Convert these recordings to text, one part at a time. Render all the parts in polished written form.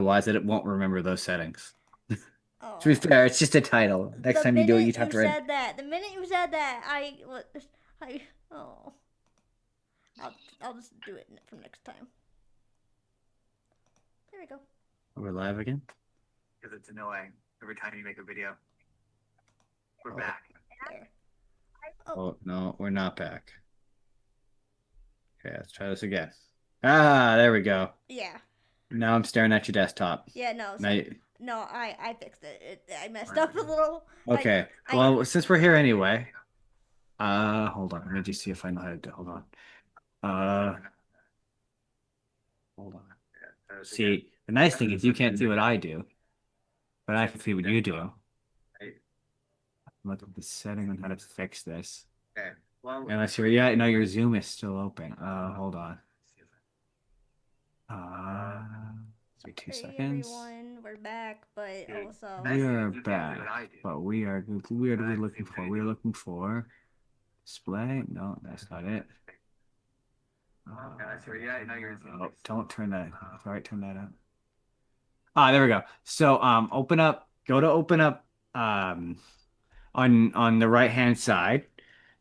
Otherwise, it won't remember those settings. To be Oh, fair, it's just a title. Next the time you do it, minute you'd have you to write. said that, the minute you said that, I, oh, I'll just do it from next time. There we go. We're live again. Because it's annoying every time you make a video. We're Oh, back. there. Oh, Oh no, we're not back. Okay, let's try this again. Ah, there we go. yeah, Now I'm staring at your desktop. yeah. No, Now, no. I fixed it. I messed up a little. okay. I. Well, since we're here anyway, hold on. Let me just see if I know how to do. Hold on. Uh, hold on. See, the nice thing is you can't see what I do, but I can see what you do. Look at the setting on how to fix this. Okay. Well, unless you're, yeah, no, your Zoom is still open. Hold on. Uh, Wait two Sorry, seconds. everyone. We're back, but also. We are back, but we are looking for. We are looking for display. No, that's not it. Oh, don't turn that. All right, turn that up. Ah, there we go. So, open up. Go to open up. On the right hand side,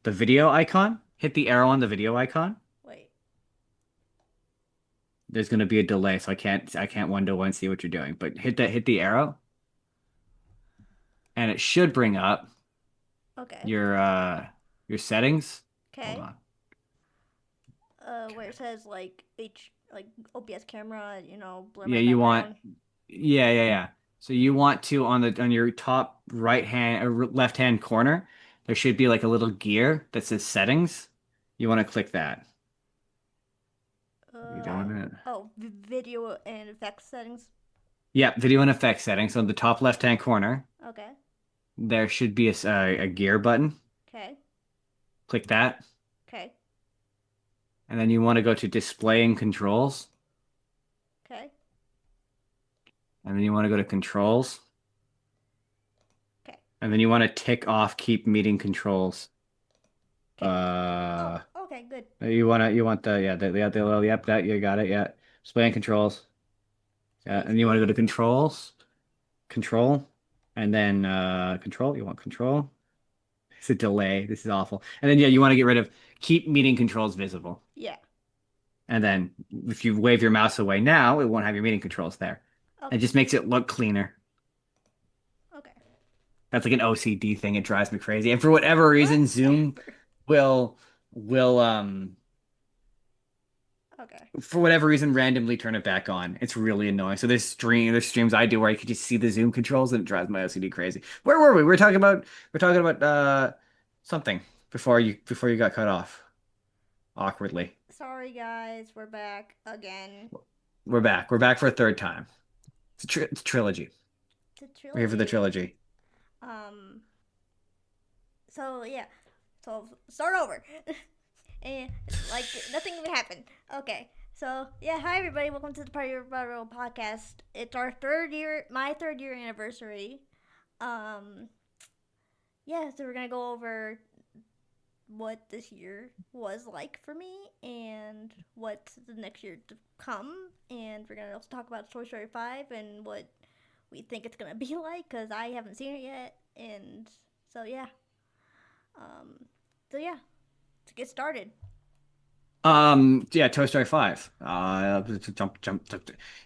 the video icon. Hit the arrow on the video icon. Wait. There's going to be a delay, so I can't one to one see what you're doing. But hit the arrow, and it should bring up Okay. your settings. Hold Okay. on. Where it says like OBS camera, blur Yeah, my you want background. yeah. So you want to on your top right hand or left hand corner, there should be like a little gear that says settings. You want to click that. Are you doing it? Oh, video and effects settings. Yeah, video and effects settings. On the top left hand corner, Okay. there should be a gear button. Okay. Click that. Okay. And then you want to go to display and controls. Okay. And then you want to go to controls. Okay. And then you want to tick off keep meeting controls. Okay. Oh, Uh, okay, good. you want the, yeah, yep, that, you got it, yeah. Display and controls. Yeah. Sweet, And you want to sweet. go to controls, control, and then, control. You want control. It's a delay. This is awful. And then, yeah, you want to get rid of keep meeting controls visible. Yeah. And then if you wave your mouse away now, it won't have your meeting controls there. It Okay. just makes it look cleaner. Okay. That's like an OCD thing. It drives me crazy. And for whatever reason, Zoom Whatever. will Okay. for whatever reason randomly turn it back on. It's really annoying. So there's streams I do where I could just see the Zoom controls and it drives my OCD crazy. Where were we? We're talking about something before you got cut off awkwardly. Sorry, guys. We're back again. We're back. We're back for a third time. It's a trilogy. The We're here for the trilogy. trilogy. Um. So yeah. So start over. And like nothing even happened. Okay. So yeah, hi everybody. Welcome to the Party of Broadway podcast. It's our third year, my third year anniversary. Um. Yeah. So we're gonna go over what this year was like for me and what the next year to come. And we're going to also talk about Toy Story 5 and what we think it's going to be like because I haven't seen it yet. And so, yeah. Um, so, yeah, to get started. Yeah, Toy Story 5. Jump.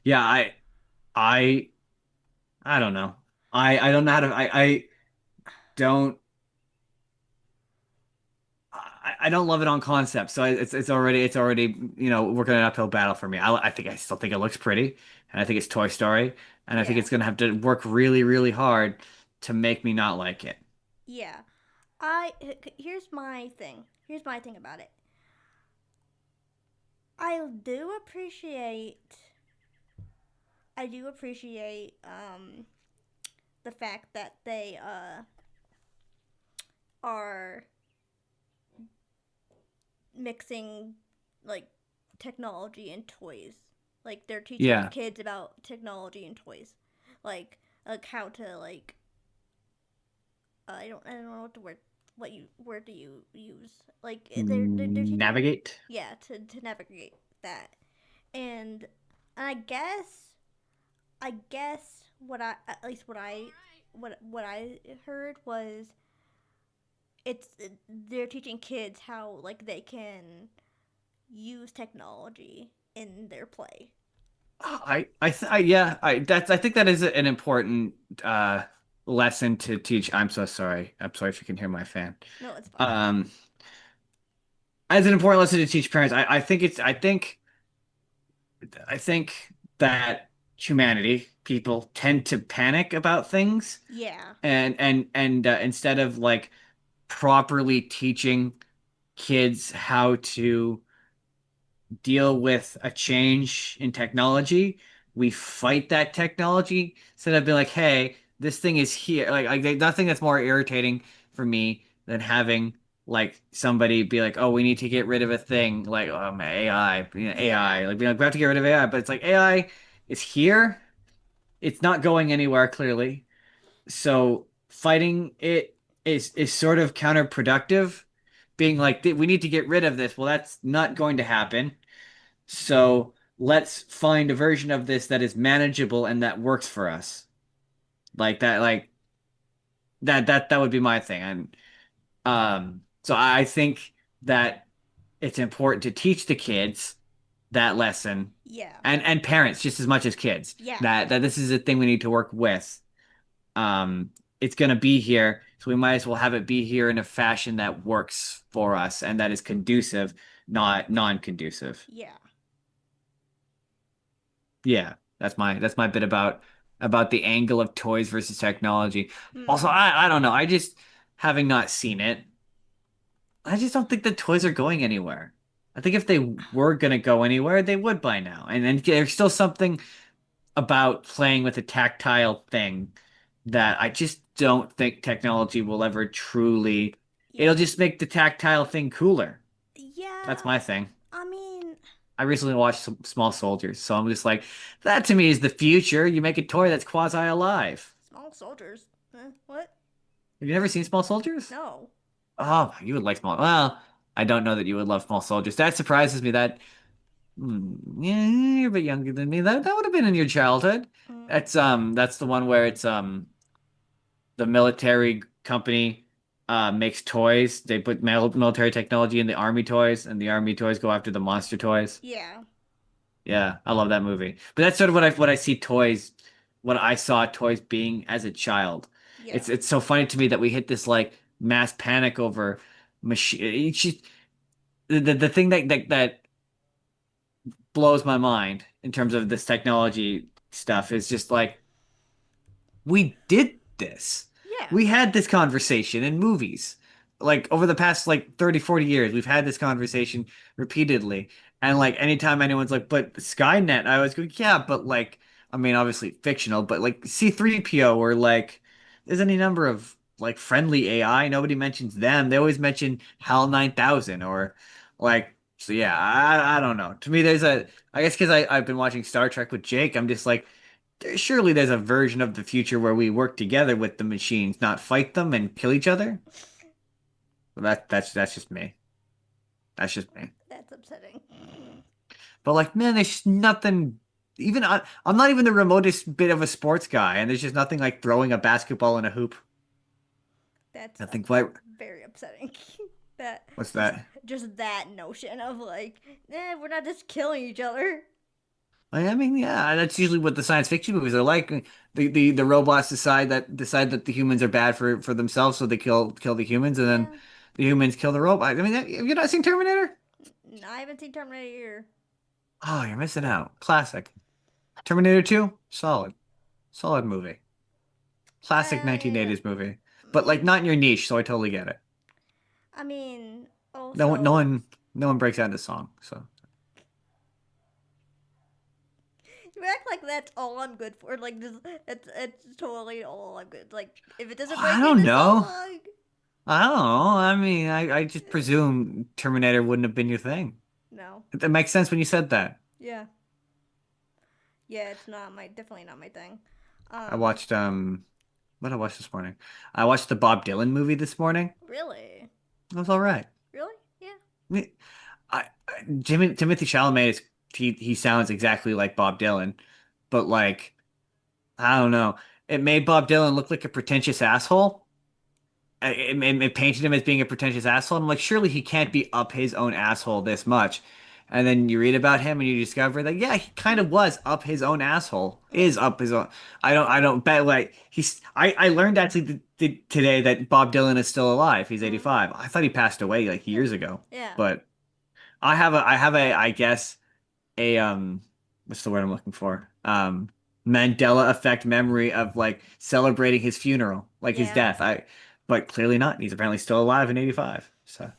Yeah, I, I don't know. I don't know how to, I don't, I don't love it on concept. So it's already, working an uphill battle for me. I still think it looks pretty and I think it's Toy Story and I think Yeah. it's going to have to work really, really hard to make me not like it. Yeah. I here's my thing. Here's my thing about it. I do appreciate I do appreciate the fact that they are mixing like technology and toys. Like they're teaching the Yeah. kids about technology and toys, like how to I don't know what the word do you use like they're teaching Navigate. yeah to navigate that and I guess I guess what I at least what I heard was it's they're teaching kids how like they can use technology in their play. Yeah, I think that is an important uh lesson to teach. I'm so sorry. I'm sorry if you can hear my fan. No, it's fine. Um, as an important lesson to teach parents, I think that humanity, people tend to panic about things, Yeah. and instead of like properly teaching kids how to deal with a change in technology, we fight that technology instead of being like, hey, this thing is here. Nothing that's more irritating for me than having like somebody be like, oh, we need to get rid of a thing like AI, Yeah. AI, like being like, we have to get rid of AI, but it's like AI is here. It's not going anywhere clearly. So fighting it is sort of counterproductive. Being like, we need to get rid of this. Well, that's not going to happen. So let's find a version of this that is manageable and that works for us. Like that would be my thing. And so I think that it's important to teach the kids that lesson Yeah. and parents just as much as kids Yeah. that this is a thing we need to work with. Um, it's gonna be here, so we might as well have it be here in a fashion that works for us and that is conducive, not non-conducive. Yeah. Yeah, that's my bit about the angle of toys versus technology. Also, Hmm. I don't know. I just having not seen it, I just don't think the toys are going anywhere. I think if they were gonna go anywhere, they would by now. And then there's still something about playing with a tactile thing that I just don't think technology will ever truly. It'll Yeah. just make the tactile thing cooler. That's Yeah. my thing. I mean, I recently watched some Small Soldiers, so I'm just like, that to me is the future. You make a toy that's quasi alive. small soldiers. What? Have you never seen Small Soldiers? No. Oh, you would like Small. Well, I don't know that you would love Small Soldiers. That surprises me. Yeah, you're a bit younger than me. That would have been in your childhood. Mm. That's the one where it's the military company makes toys. They put military technology in the army toys, and the army toys go after the monster toys. Yeah. Yeah, I love that movie. But that's sort of what I see toys, what I saw toys being as a child. Yeah. It's so funny to me that we hit this like mass panic over machine. The thing that blows my mind in terms of this technology stuff is just like we did this. Yeah. We had this conversation in movies. Like over the past like 30, 40 years, we've had this conversation repeatedly. And like anytime anyone's like, but Skynet, I always go, yeah, but like, I mean, obviously fictional, but like C3PO or like there's any number of like friendly AI. Nobody mentions them. They always mention HAL 9000 or like, so yeah, I don't know. To me, I guess because I've been watching Star Trek with Jake, I'm just like, surely there's a version of the future where we work together with the machines, not fight them and kill each other. Well, that's just me. That's just me. That's upsetting. But like, man, there's nothing. Even I'm not even the remotest bit of a sports guy, and there's just nothing like throwing a basketball in a hoop. That's Nothing quite. very upsetting. that What's just that? just that notion of like, we're not just killing each other. I mean, yeah, that's usually what the science fiction movies are like. The robots decide that the humans are bad for themselves, so they kill the humans, and then Yeah. the humans kill the robot. I mean, have you not seen Terminator? I haven't seen Terminator. Oh, you're missing out. Classic. Terminator 2, solid. Solid movie. Classic I 1980s movie. But like maybe. not in your niche, so I totally get it. I mean, No one no also, one no one breaks out into song, so you act like that's all I'm good for. Like this, it's totally all I'm good. Like if it doesn't I break don't into know. song, I don't know. I mean, I just presume Terminator wouldn't have been your thing. no. That makes sense when you said that. Yeah. Yeah, it's not my definitely not my thing. I Um, watched what did I watch this morning? I watched the Bob Dylan movie this morning. really, It was all right. really, yeah. I mean, Timothy Chalamet is he sounds exactly like Bob Dylan, but like I don't know. It made Bob Dylan look like a pretentious asshole. It painted him as being a pretentious asshole. I'm like, surely he can't be up his own asshole this much. And then you read about him and you discover that yeah, he kind of was up his own asshole. Is up his own. I don't bet like he's. I learned actually today that Bob Dylan is still alive. He's Uh, 85. I thought he passed away like years ago. yeah. But I have a I guess a what's the word I'm looking for? Mandela effect memory of like celebrating his funeral, like his Yeah. death. But clearly not. He's apparently still alive in 85. So,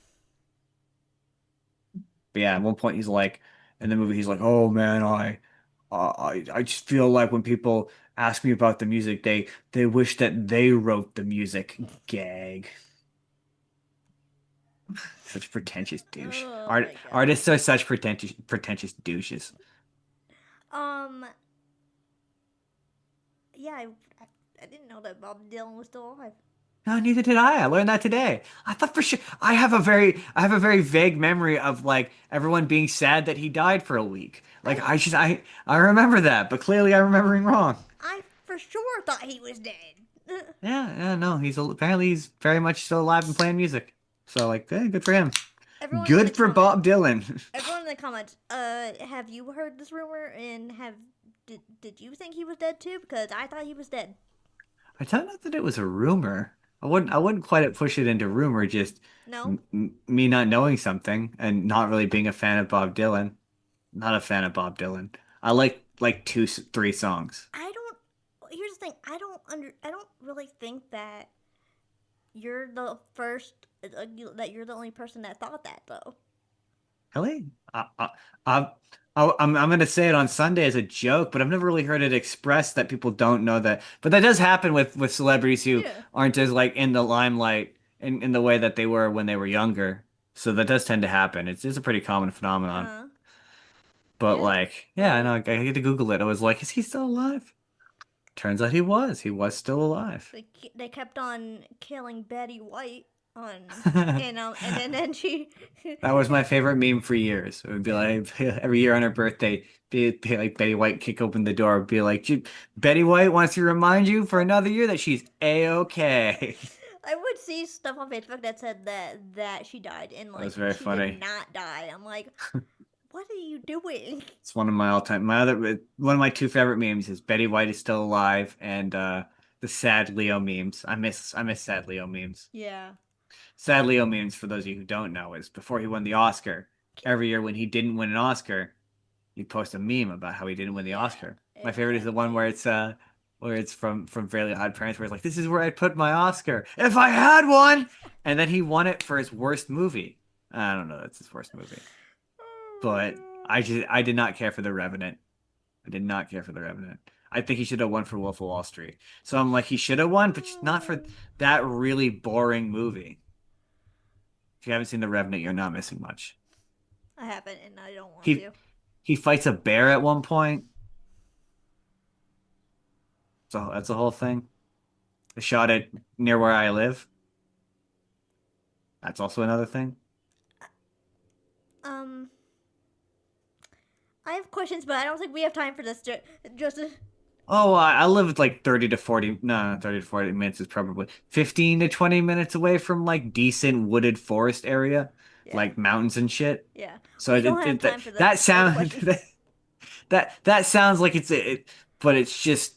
but yeah, at one point he's like in the movie he's like, "Oh man, I just feel like when people ask me about the music, they wish that they wrote the music." Gag. Such pretentious douche. Oh my god. Artists are such pretentious douches. Um. Yeah, I didn't know that Bob Dylan was still alive. No, neither did I. I learned that today. I thought for sure I have a very vague memory of like everyone being sad that he died for a week. Like I I remember that, but clearly I'm remembering wrong. I for sure thought he was dead. Yeah, no, apparently he's very much still alive and playing music. So like, good for him. Everyone in the Good for comments. Bob Dylan. Everyone in the comments. Have you heard this rumor? And did you think he was dead too? Because I thought he was dead. I don't know that it was a rumor. I wouldn't quite push it into rumor, just No, me not knowing something and not really being a fan of Bob Dylan. Not a fan of Bob Dylan. I like two, three songs. I don't. Here's the thing. I don't really think that you're the first. That you're the only person that thought that though. Really? I, I'm gonna say it on Sunday as a joke, but I've never really heard it expressed that people don't know that. But that does happen with celebrities who Yeah. aren't as like in the limelight in the way that they were when they were younger. So that does tend to happen. It's a pretty common phenomenon. Uh. But Yeah. like, yeah, I They know. I had to Google it. I was like, is he still alive? Turns out he was. He was still alive. they kept on killing Betty White on and then she. That was my favorite meme for years. It would be like every year on her birthday, be like Betty White kick open the door, be like, Betty White wants to remind you for another year that she's a-okay. I would see stuff on Facebook that said that she died and That was like very she did funny. not die. I'm like, what are you doing? It's one of my all-time, one of my two favorite memes is Betty White is still alive and the sad Leo memes. I miss sad Leo memes. Yeah. Sad Leo memes, for those of you who don't know, is before he won the Oscar. Every year when he didn't win an Oscar, you post a meme about how he didn't win the Yeah. Oscar. My favorite is the one Exactly. where it's from Fairly Odd Parents, where it's like, "This is where I'd put my Oscar if I had one," and then he won it for his worst movie. I don't know, that's his worst movie, Oh my but god. I did not care for The Revenant. I did not care for The Revenant. I think he should have won for Wolf of Wall Street. So I'm like, he should have won, but just not for that really boring movie. If you haven't seen The Revenant, you're not missing much. I haven't, and I don't want He to. he fights a bear at one point. So that's the whole thing. They shot it near where I live. That's also another thing. Um, I have questions, but I don't think we have time for this. Just Oh, I live like 30 to 40, no, 30 to 40 minutes is probably 15 to 20 minutes away from like decent wooded forest area, yeah, like mountains and shit. yeah. So We don't have that time for that all the sound questions. that sounds like but it's just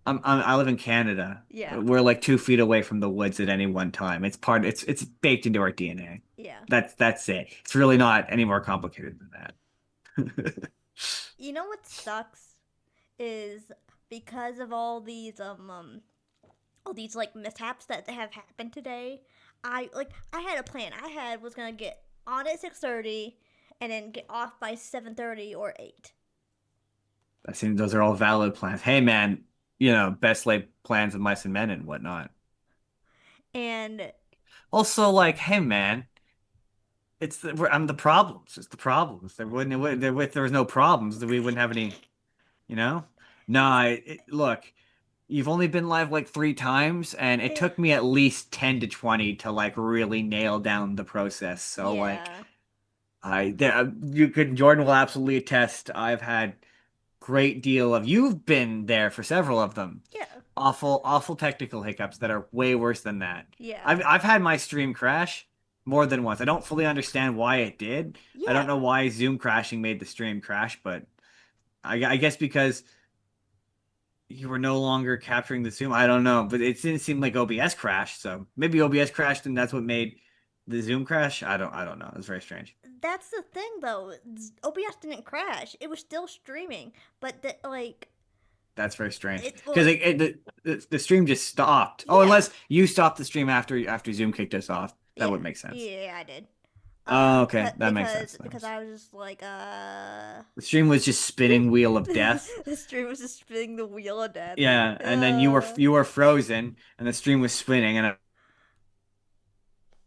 I live in Canada. Yeah, We're like 2 feet away from the woods at any one time. It's baked into our DNA. yeah. That's it. It's really not any more complicated than that. You know what sucks is because of all these like mishaps that have happened today. I had a plan. I had was gonna get on at 6:30 and then get off by 7:30 or 8. I think those are all valid plans. Hey man, best laid plans of mice and men and whatnot. And Also, like, hey man, I'm the problems. It's the problems. If there was no problems, we wouldn't have any, you know? No, look, you've only been live like 3 times, and it yeah, took me at least 10 to 20 to like really nail down the process. So like yeah, Jordan will absolutely attest. I've had great deal of you've been there for several of them. Yeah. Awful technical hiccups that are way worse than that. Yeah. I've had my stream crash more than once. I don't fully understand why it did. I don't Yeah. know why Zoom crashing made the stream crash, but I guess because you were no longer capturing the Zoom. I don't know, but it didn't seem like OBS crashed. So maybe OBS crashed and that's what made the Zoom crash. I don't know. It's very strange. That's the thing, though. OBS didn't crash. It was still streaming, but like That's very strange it. because Well, the stream just stopped. Oh, yeah. unless you stopped the stream after Zoom kicked us off, that Yeah. would make sense. Yeah, I did. Oh, okay, Because that makes sense. because I was just like The stream was just spinning wheel of death. the stream was just spinning the wheel of death. Yeah, and then Uh you were frozen, and the stream was spinning, and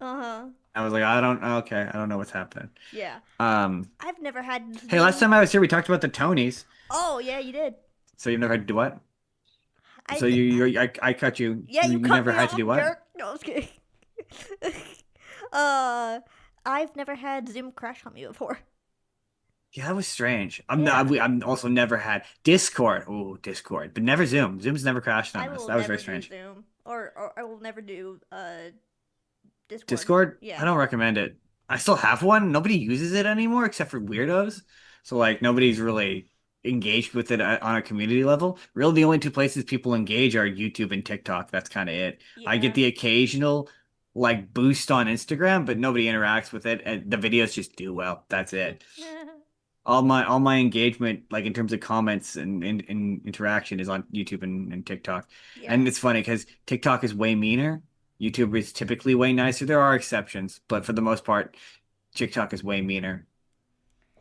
huh. I was like, I don't okay, I don't know what's happening. Yeah. Um, I've never had hey, last Zoom. time I was here, we talked about the Tonys. Oh yeah, you did. So you've never had to do what? I So th- I cut you. yeah, you You cut never me had to off, do what? jerk. No, I was kidding. uh, I've never had Zoom crash on me before. Yeah, that was strange. Yeah, I'm also never had Discord. Oh, Discord, but never Zoom. Zoom's never crashed I on us. will That was very never do strange. Zoom, or I will never do Discord. Discord, I Yeah, don't recommend it. I still have one. Nobody uses it anymore except for weirdos. So like nobody's really engaged with it on a community level. Really, the only two places people engage are YouTube and TikTok. That's kind of it. I get yeah. the occasional like boost on Instagram, but nobody interacts with it, and the videos just do well. That's it. All my engagement, like in terms of comments and interaction, is on YouTube and TikTok. Yeah. And it's funny because TikTok is way meaner. YouTube is typically way nicer. There are exceptions, but for the most part, TikTok is way meaner.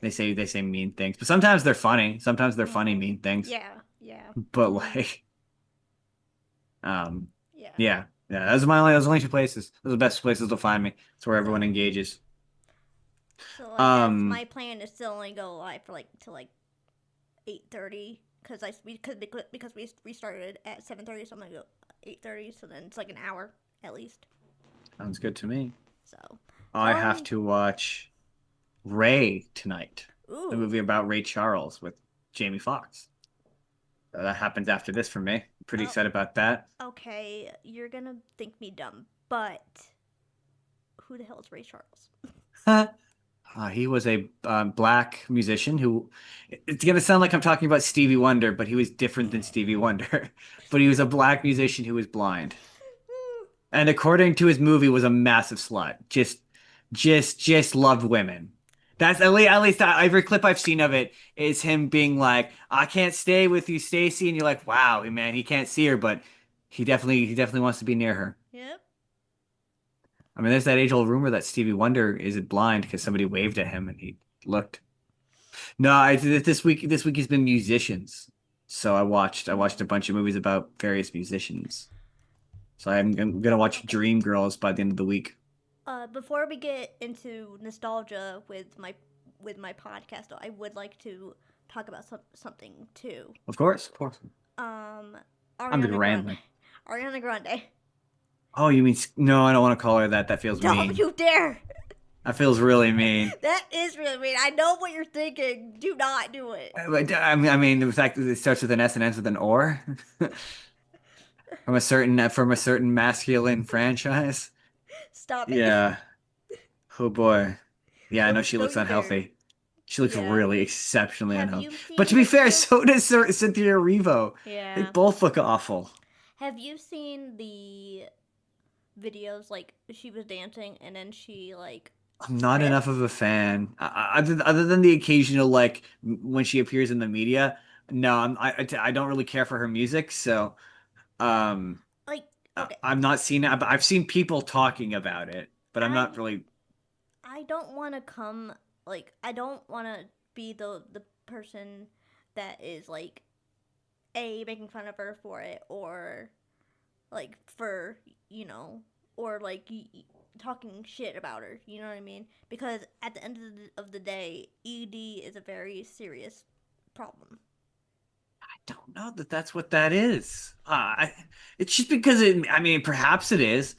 They say mean things, but sometimes they're funny. Sometimes they're funny Mm-hmm. mean things. Yeah, yeah. But Mm-hmm. like, um, Yeah. yeah. Those are only two places. Those are the best places to find me. It's where everyone So, engages. so I guess Um, my plan is to only go live for like till like 8:30 because we restarted at 7:30, so I'm gonna go 8:30. So then it's like an hour at least. sounds good to me. So, I have um, to watch Ray tonight, the ooh, movie about Ray Charles with Jamie Foxx. So that happens after this for me. Pretty oh, excited about that. okay, you're gonna think me dumb, but who the hell is Ray Charles? He was a black musician who, it's going to sound like I'm talking about Stevie Wonder, but he was different than Stevie Wonder. But he was a black musician who was blind. And according to his movie, was a massive slut. Just loved women. That's at least every clip I've seen of it is him being like, "I can't stay with you, Stacy," and you're like, "Wow, man, he can't see her, but he definitely wants to be near her." Yep. I mean, there's that age-old rumor that Stevie Wonder is blind because somebody waved at him and he looked. No, this week has been musicians. So I watched a bunch of movies about various musicians. So I'm gonna watch Okay. Dreamgirls by the end of the week. Before we get into nostalgia with my podcast, though, I would like to talk about something too. Of course, of course. Um, I'm just Ariana Grande. rambling. Ariana Grande. Oh, you mean no? I don't want to call her that. That feels Don't mean. you dare! That feels really mean. That is really mean. I know what you're thinking. Do not do it. I mean, the fact that it starts with an S and ends with an or from a certain masculine franchise. Stop it. Yeah. Oh boy. Yeah, I know she Don't looks you dare. unhealthy. She looks Yeah. really exceptionally Have unhealthy. you But to seen be the fair, videos? so does Cynthia Erivo. They Yeah. both look awful. Have you seen the videos like she was dancing and then she like I'm not enough of tripped? a fan. Other than the occasional like when she appears in the media, no, I don't really care for her music. So um, Like okay, I'm not seeing it. I've seen people talking about it, but I'm not I really. I don't want to come like I don't want to be the person that is like a making fun of her for it or like for or like talking shit about her. You know what I mean? Because at the end of the day, ED is a very serious problem. I don't know that that's what that is. It's just because it. I mean, perhaps it is,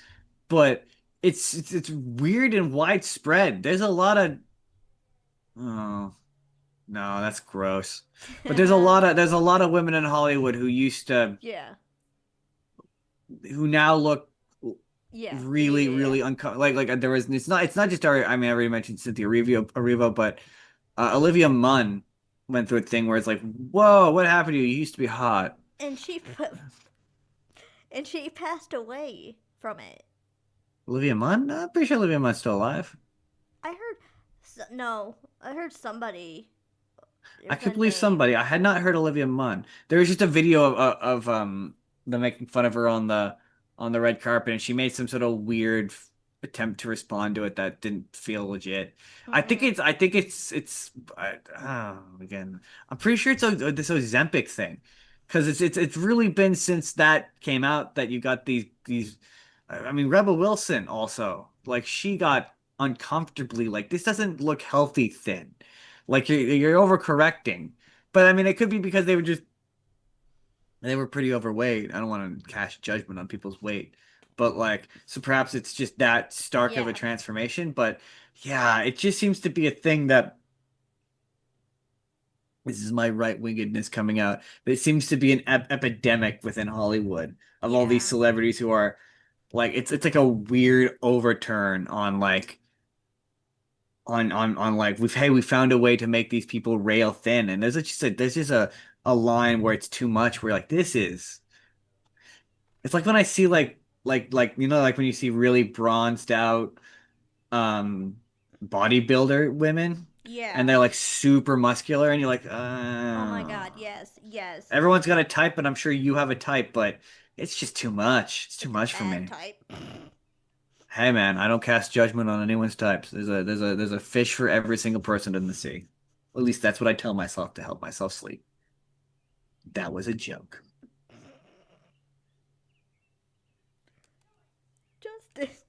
but it's weird and widespread. There's a lot of. Oh. No, that's gross. But there's a lot of women in Hollywood who used to Yeah. who now look Yeah. really, Yeah. really uncomfortable. Like there was it's not just our I mean I already mentioned Cynthia Erivo, but Olivia Munn went through a thing where it's like, whoa, what happened to you? You used to be hot. And she and she passed away from it. Olivia Munn? I'm pretty sure Olivia Munn's still alive. I heard no, I heard somebody. I There's a could believe name. somebody. I had not heard Olivia Munn. There was just a video of them making fun of her on the red carpet, and she made some sort of weird attempt to respond to it that didn't feel legit. Mm-mm. I think again, I'm pretty sure it's this Ozempic thing, because it's really been since that came out that you got these. I mean, Rebel Wilson also, like, she got uncomfortably, like, this doesn't look healthy thin. Like, you're overcorrecting. But I mean, it could be because they were pretty overweight. I don't want to cast judgment on people's weight, but like, so perhaps it's just that stark of a Yeah. transformation. But yeah, it just seems to be a thing that this is my right-wingedness coming out. It seems to be an epidemic within Hollywood of all these Yeah. celebrities who are like, it's like a weird overturn on like on like we found a way to make these people rail thin, and there's just a line where it's too much, where like, this is, it's like when I see like like when you see really bronzed out um bodybuilder women, and Yeah. they're like super muscular, and you're like, Oh my god, yes, yes. everyone's got a type, and I'm sure you have a type, but it's just too much. It's too It's a much for bad me. type. Hey man, I don't cast judgment on anyone's types. There's a fish for every single person in the sea. At least that's what I tell myself to help myself sleep. That was a joke. Justice.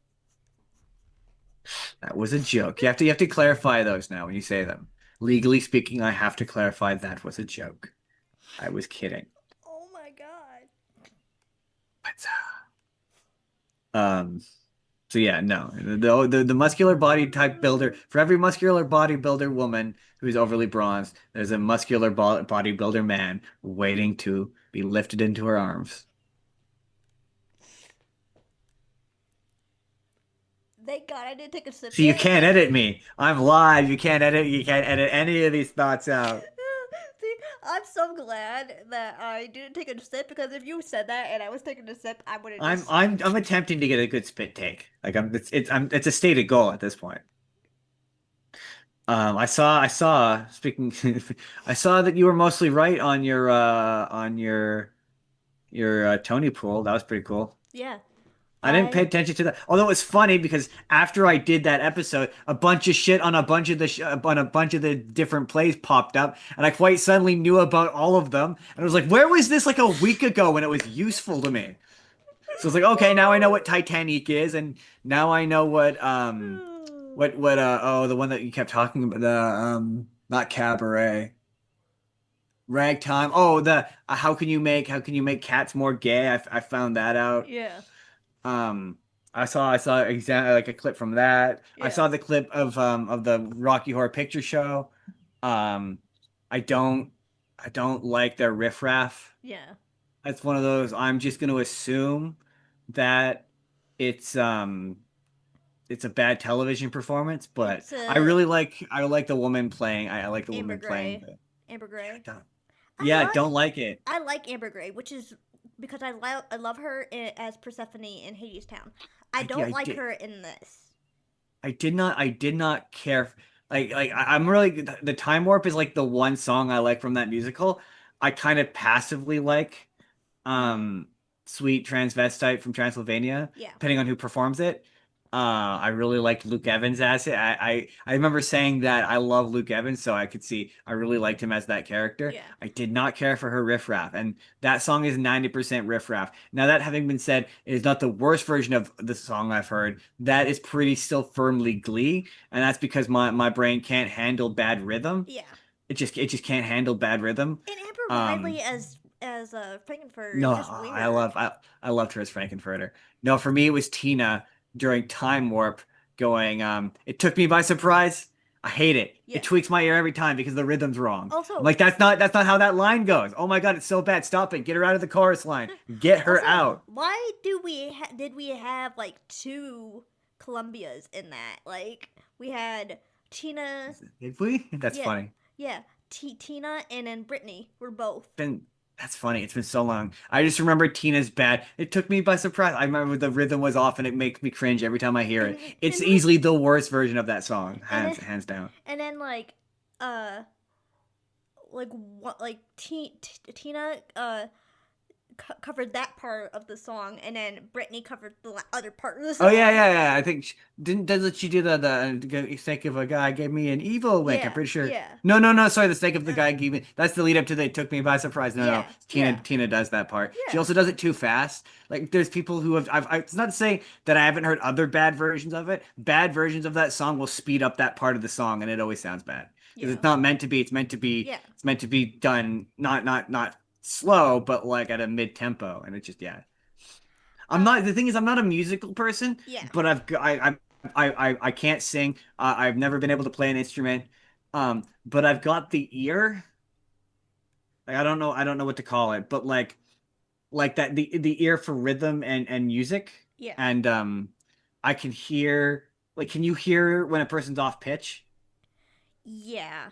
That was a joke. You have to clarify those now when you say them. Legally speaking, I have to clarify that was a joke. I was kidding. Oh my god. But um so yeah, no. The muscular body type builder, for every muscular bodybuilder woman who's overly bronzed, there's a muscular bodybuilder man waiting to be lifted into her arms. Thank god I didn't take a sip So you yet. can't edit me. I'm live. You can't edit any of these thoughts out. See, I'm so glad that I didn't take a sip because if you said that and I was taking a sip, I would have I'm just. I'm I'm attempting to get a good spit take. Like, it's a stated goal at this point. I saw speaking I saw that you were mostly right on your Tony pool. That was pretty cool. Yeah. I didn't pay I. attention to that. Although it's funny because after I did that episode, a bunch of shit on a bunch of the different plays popped up, and I quite suddenly knew about all of them. And I was like, "Where was this like a week ago when it was useful to me?" So it's like, okay, now I know what Titanic is, and now I know what the one that you kept talking about, the not Cabaret, Ragtime. Oh, the how can you make cats more gay? I found that out. Yeah. Um, I saw like a clip from that. I Yeah. saw the clip of the Rocky Horror Picture Show. Um, I don't like their riffraff. Yeah. That's one of those. I'm just going to assume that it's it's a bad television performance, but It's I like the woman playing. I like the Amber woman playing Gray. the. Amber Yeah, Gray. I yeah, like don't like it. I like Amber Gray, which is because I love her as Persephone in Hades Town. I don't I like did. her in this. I did not care. I'm really, the Time Warp is like the one song I like from that musical. I kind of passively like Mm-hmm. um Sweet Transvestite from Transylvania, Yeah. depending on who performs it. I really liked Luke Evans as it. I remember saying that I love Luke Evans, so I could see I really liked him as that character. Yeah. I did not care for her riffraff, and that song is 90% riffraff. Now, that having been said, it is not the worst version of the song I've heard. That is pretty still firmly Glee, and that's because my brain can't handle bad rhythm. Yeah. It just can't handle bad rhythm. And Amber Um, Riley as Frankenfurter no, is just I weird. love I loved her as Frankenfurter. No, for me it was Tina during Time Warp going, it took me by surprise. I hate it. It Yeah. tweaks my ear every time because the rhythm's wrong. I'm Also, like, that's not how that line goes. Oh my God, it's so bad. Stop it. Get her out of the chorus line. Get her also, out. why did we have like two Columbias in that? Like we had Tina, Did we? That's yeah, funny. yeah, Tina and then Brittany were both. Been That's funny. It's been so long. I just remember Tina's bad. It took me by surprise. I remember the rhythm was off and it makes me cringe every time I hear it. It's And like easily the worst version of that song, and then hands down. and then uh what like Tina covered that part of the song, and then Brittany covered the other part of the Oh yeah, song. yeah, yeah. I think doesn't she do the snake of a guy gave me an evil wink? I'm Yeah, pretty sure. yeah, No, no, no. Sorry, the snake of the no, guy gave me. That's the lead up to the. It took me by surprise. No, no. yeah, Tina yeah, Tina does that part. She yeah, also does it too fast. Like there's people who have. It's not to say that I haven't heard other bad versions of it. Bad versions of that song will speed up that part of the song, and it always sounds bad because yeah, it's not meant to be. It's meant to be. yeah. It's meant to be done not slow, but like at a mid tempo, and it just yeah. I'm not. Uh, The thing is, I'm not a musical person, yeah. but I can't sing. I've never been able to play an instrument. But I've got the ear. Like I don't know what to call it, but like that the ear for rhythm and music. Yeah. And I can hear like can you hear when a person's off pitch? Yeah.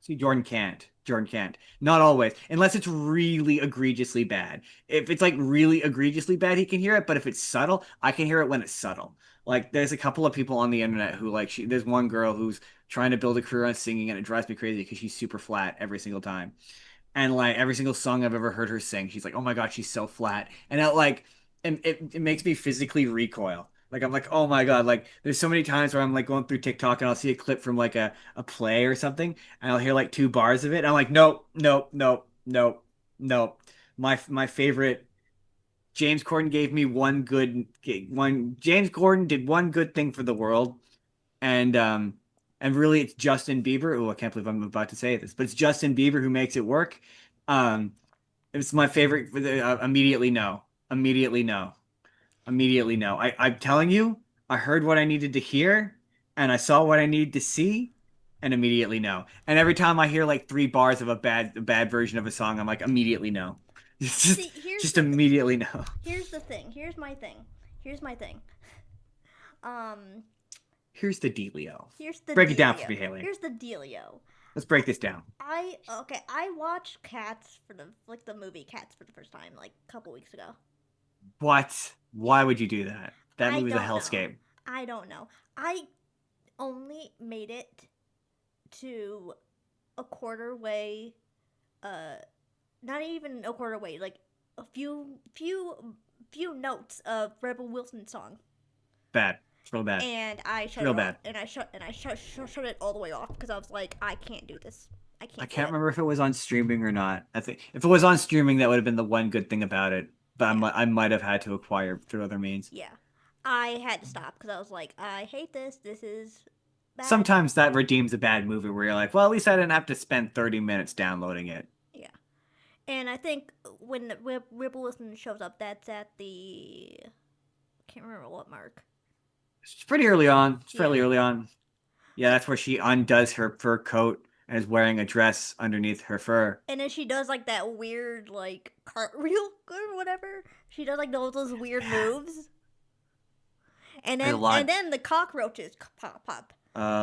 See, Jordan can't. Jordan can't. Not always, unless it's really egregiously bad. If it's like really egregiously bad, he can hear it. But if it's subtle, I can hear it when it's subtle. Like there's a couple of people on the internet who like there's one girl who's trying to build a career on singing, and it drives me crazy because she's super flat every single time. And like every single song I've ever heard her sing, she's like, "Oh my God, she's so flat," and it makes me physically recoil. Like I'm like, "Oh my God!" Like there's so many times where I'm like going through TikTok and I'll see a clip from like a play or something, and I'll hear like two bars of it. And I'm like, "Nope, nope, nope, nope, nope." My favorite James Corden gave me one. James Corden did one good thing for the world, and really it's Justin Bieber. Oh, I can't believe I'm about to say this, but it's Justin Bieber who makes it work. Um, it's my favorite. Immediately no, immediately no, immediately no. I'm telling you, I heard what I needed to hear, and I saw what I needed to see, and immediately no. And every time I hear like three bars of a bad version of a song, I'm like immediately no. See, Just immediately no. here's the thing. Here's my thing. Here's my thing. Um, Here's the dealio. here's the Break it down for dealio. me, Haley. Here's the dealio. Let's break this down. I watched Cats for the movie Cats for the first time like a couple weeks ago. What? Why would you do that? That I movie's a don't know. hellscape. I don't know. I only made it to a quarter way, uh not even a quarter way, like a few notes of Rebel Wilson song, Bad. It's real bad. and I It's shut real it off, bad. and I shut it all the way off because I was like, I can't do this. I I can't do can't it. remember if it was on streaming or not. I think if it was on streaming, that would have been the one good thing about it. But Yeah, I might have had to acquire through other means. yeah. I had to stop because I was like, I hate this. This is bad. Sometimes that redeems a bad movie where you're like, well, at least I didn't have to spend 30 minutes downloading it. Yeah. And I think when Rebel Wilson shows up, that's at the can't remember what mark. It's pretty early on. It's Yeah. fairly early on. Yeah, that's where she undoes her fur coat and is wearing a dress underneath her fur. And then she does like that weird like cartwheel or whatever. She does like those It's weird bad. moves. And There's a then lot. the cockroaches pop up.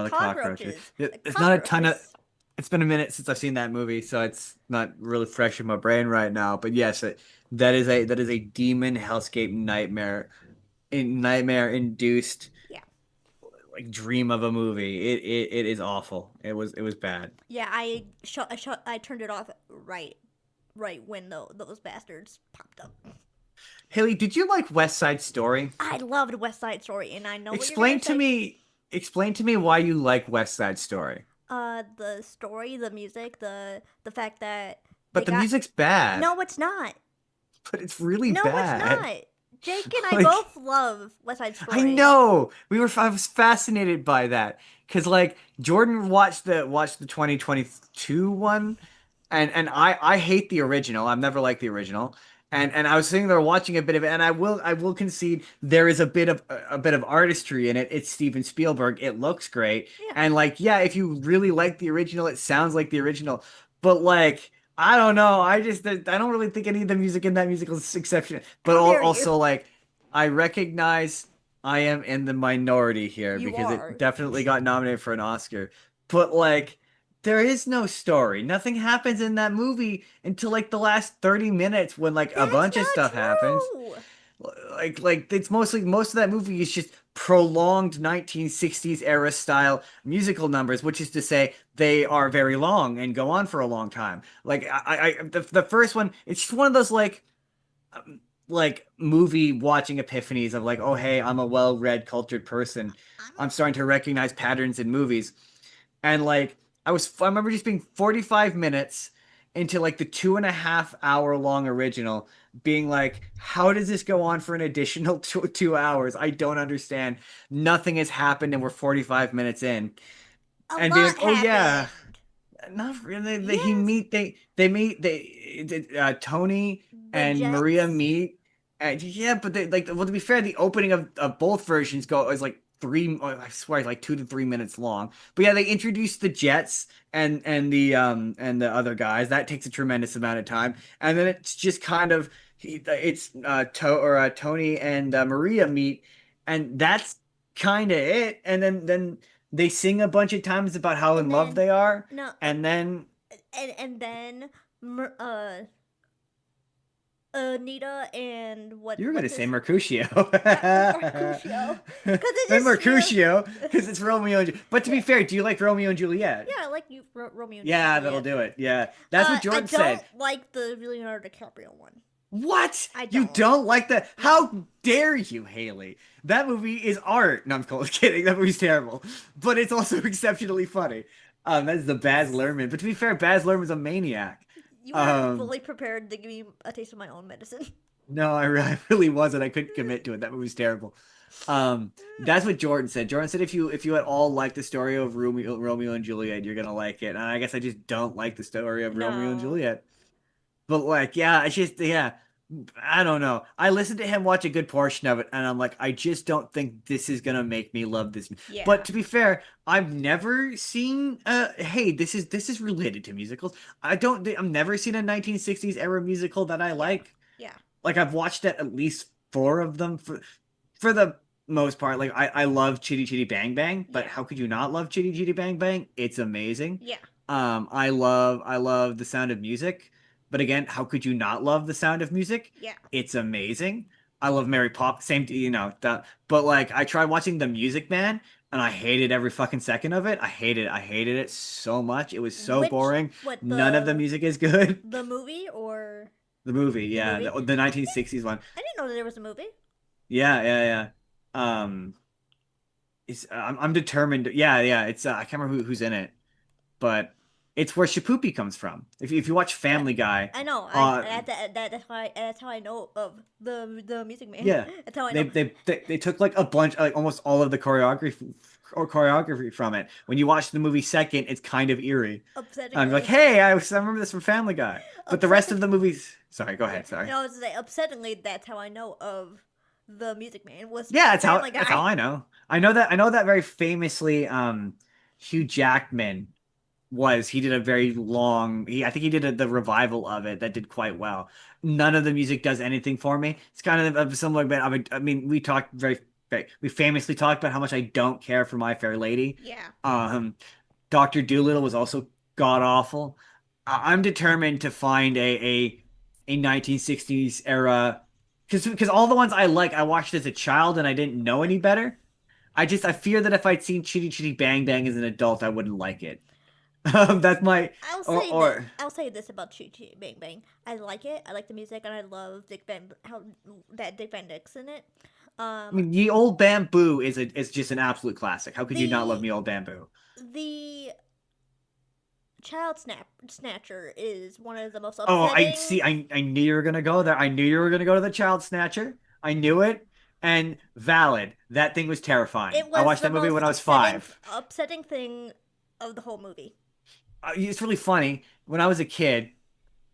The cockroaches. Cockroaches. The It's not a ton of. cockroaches. It's been a minute since I've seen that movie, so it's not really fresh in my brain right now. But yes, that is a demon hellscape nightmare induced Yeah. like dream of a movie. It is awful. It was bad. Yeah, I turned it off right when those bastards popped up. Haley, did you like West Side Story? I loved West Side Story, and I know what you're Explain gonna to say. me. Explain to me why you like West Side Story. The story, the music, the fact that they But the got music's bad. no, it's not. But it's really No, it's bad. not. Jake and I Like both love West Side I Story. know. I was fascinated by that because like Jordan watched the 2022 one, and I hate the original. I've never liked the original, And I was sitting there watching a bit of it, and I will concede there is a bit of artistry in it. It's Steven Spielberg. It looks great, Yeah, and like yeah, if you really like the original, it sounds like the original. But like I don't know, I don't really think any of the music in that musical is exceptional. But how dare you? also like I recognize I am in the minority here You because are. it definitely got nominated for an Oscar. But like there is no story. Nothing happens in that movie until like the last 30 minutes when like a That's bunch of not stuff happens. true. Like it's mostly most of that movie is just prolonged 1960s era style musical numbers, which is to say they are very long and go on for a long time. Like the first one, it's just one of those like movie watching epiphanies of like, oh hey, I'm a well-read, cultured person. I'm I'm starting to recognize patterns in movies. And like I remember just being 45 minutes into like the 2.5 hour long original, being like, how does this go on for an additional 2 hours? I don't understand. Nothing has happened and we're 45 minutes in. a And being like, lot oh yeah, happened. not really. Yes, Tony the and Maria Jets. meet. And yeah, but they like well to be fair, the opening of both versions go is like three. I swear, like 2 to 3 minutes long. But yeah, they introduce the Jets and the other guys. That takes a tremendous amount of time, and then it's just kind of it's Tony and Maria meet, and that's kind of it. And then they sing a bunch of times about how in And love then they are, no, and then and then Anita and you were gonna what's say his Mercutio. Mercutio, because it And just real. Mercutio, because it's Romeo and But to be Yeah, fair, do you like Romeo and Juliet? yeah, I like you, Romeo and Yeah, that'll Juliet. do it. Yeah, that's what I Jordan said. don't like the Leonardo DiCaprio one. What? I You don't. don't like that? No. How dare you, Haley? That movie is art. No, I'm kidding. That movie's terrible, but it's also exceptionally funny. That's the Baz Luhrmann. But to be fair, Baz Luhrmann's a maniac. You weren't Um, fully prepared to give me a taste of my own medicine. no, I really wasn't. I couldn't commit to it. That movie's terrible. That's what Jordan said. Jordan said if you at all like the story of Romeo and Juliet, you're gonna like it. And I guess I just don't like the story of Romeo and No. Juliet. But like, yeah, it's just yeah, I don't know. I listened to him watch a good portion of it, and I'm like, I just don't think this is gonna make me love this. But Yeah. to be fair, I've never seen hey, this is related to musicals. I've never seen a 1960s era musical that I Yeah. like. Yeah. Like I've watched at least four of them for the most part. Like I love Chitty Chitty Bang Bang, but Yeah. how could you not love Chitty Chitty Bang Bang? It's amazing. Yeah. I love The Sound of Music, but again, how could you not love The Sound of Music? Yeah. It's amazing. I love Mary Pop, same that. But like I tried watching The Music Man, and I hated every fucking second of it. I hated it so much. It was so Which boring. what None of the music is good. the movie or The movie, the yeah, movie? the Okay. 1960s one. I didn't know that there was a movie. Yeah, yeah, yeah. Um, I'm determined. Yeah, yeah. It's I can't remember who's in it, but it's where Shapoopy comes from. If you watch Yeah. Family Guy, I know. I uh, that's how I know of the Music Man. yeah, That's how I they know. they they, they took like a bunch, like almost all of the choreography from it. When you watch the movie second, it's kind of eerie. I'm like, Upsettingly, hey, I remember this from Family Guy, but the rest upsetting. of the movies. Sorry, go Yeah. ahead. Sorry. No, I was say upsettingly. That's how I know of the Music Man was Yeah, that's how Family that's how Guy. I know. I know that very famously. Hugh Jackman he did a very long I think he did the revival of it that did quite well. None of the music does anything for me. It's kind of a similar bit. I mean, we famously talked about how much I don't care for My Fair Lady. Yeah. Um, Doctor Dolittle was also god awful. I'm determined to find a 1960s era because all the ones I like I watched as a child and I didn't know any better. I fear that if I'd seen Chitty Chitty Bang Bang as an adult, I wouldn't like it. That's my or I'll say this about Choo Choo Bang Bang. I like it. I like the music, and I love Dick Van how that Dick Van Dyke's in it. I Um, mean, Ye Old Bamboo is just an absolute classic. How could you not love the Me Old Bamboo? the Snatcher is one of the most Oh, I upsetting. see. I knew you were gonna go there. I knew you were gonna go to the Child Snatcher. I knew it. And valid. That thing was terrifying. It I was watched the that movie most when I was 5. upsetting thing of the whole movie. It's really funny. When I was a kid,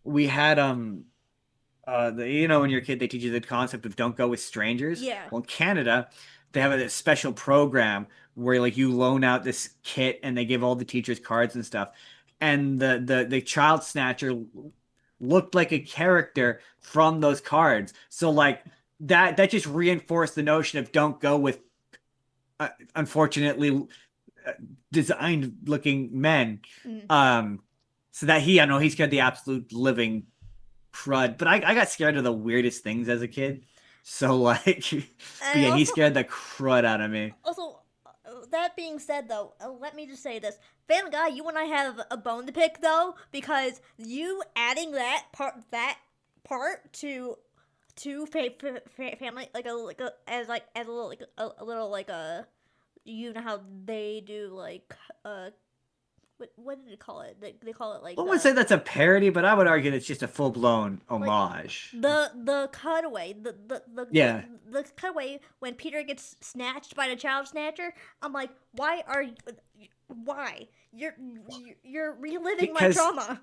we had when you're a kid, they teach you the concept of don't go with strangers. Yeah. Well, in Canada, they have a special program where like you loan out this kit and they give all the teachers cards and stuff. And the child snatcher looked like a character from those cards. So like that just reinforced the notion of don't go with unfortunately uh, designed looking men. Mm. Um, so that I know he scared the absolute living crud. But I got scared of the weirdest things as a kid. So like, but And yeah, he also, scared the crud out of me. that being said, though, let me just say this: Family Guy, you and I have a bone to pick, though, because you adding that part to family like a as a little a little like a you know how they do like what did they call it? They call it I would say that's a parody, but I would argue it's just a full-blown like homage. the cutaway Yeah, the cutaway when Peter gets snatched by the child snatcher. I'm like, why you're reliving my because trauma.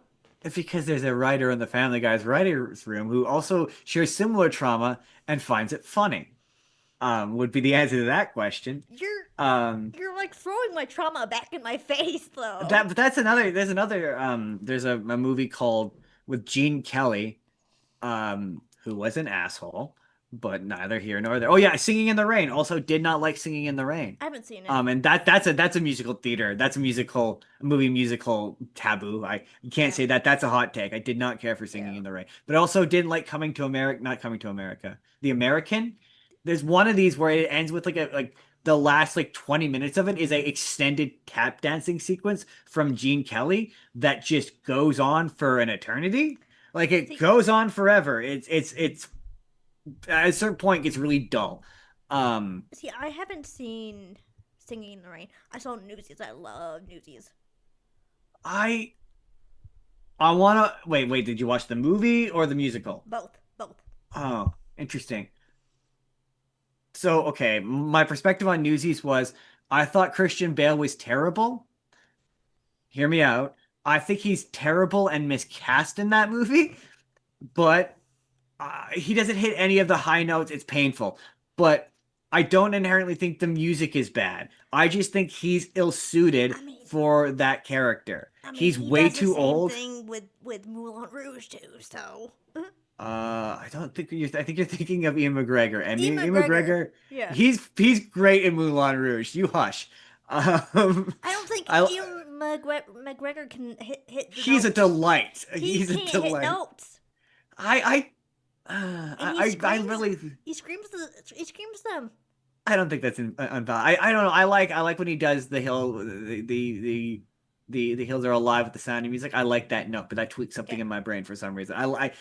because there's a writer in the Family Guy's writers room who also shares similar trauma and finds it funny. Would be the answer to that question. You're Um, you're like throwing my trauma back in my face though. but that's another. There's a movie called with Gene Kelly, who was an asshole, but neither here nor there. Oh yeah, Singing in the Rain. Also did not like Singing in the Rain. I haven't seen it. And that's a musical theater. That's a movie musical taboo. You can't Yeah, say that. That's a hot take. I did not care for Singing yeah. in the Rain, but I also didn't like Coming to America. Not Coming to America. The American. There's one of these where it ends with like the last like 20 minutes of it is a extended tap dancing sequence from Gene Kelly that just goes on for an eternity. Like it See, goes on forever. It's at a certain point gets really dull. Um, I haven't seen Singing in the Rain. I saw Newsies. I love Newsies. I I wanna wait. Did you watch the movie or the musical? Both, both. Oh, interesting. So, okay, my perspective on Newsies was I thought Christian Bale was terrible. Hear me out. I think he's terrible and miscast in that movie, but he doesn't hit any of the high notes. It's painful. But I don't inherently think the music is bad. I just think he's ill-suited I mean, for that character. He's he way does the too same old. thing with Moulin Rouge too. So I don't think I think you're thinking of Ian McGregor. And Ian Ian McGregor, McGregor, yeah. he's great in Moulin Rouge. You hush. Um, I don't think I McGregor can hit the he's a notes. delight. He He's a can't hit delight. notes, and I really he screams them. I don't think that's I don't know. I like when he does the hill the hills are alive with the sound of music. I like that note, but that tweaks something Yeah, in my brain for some reason.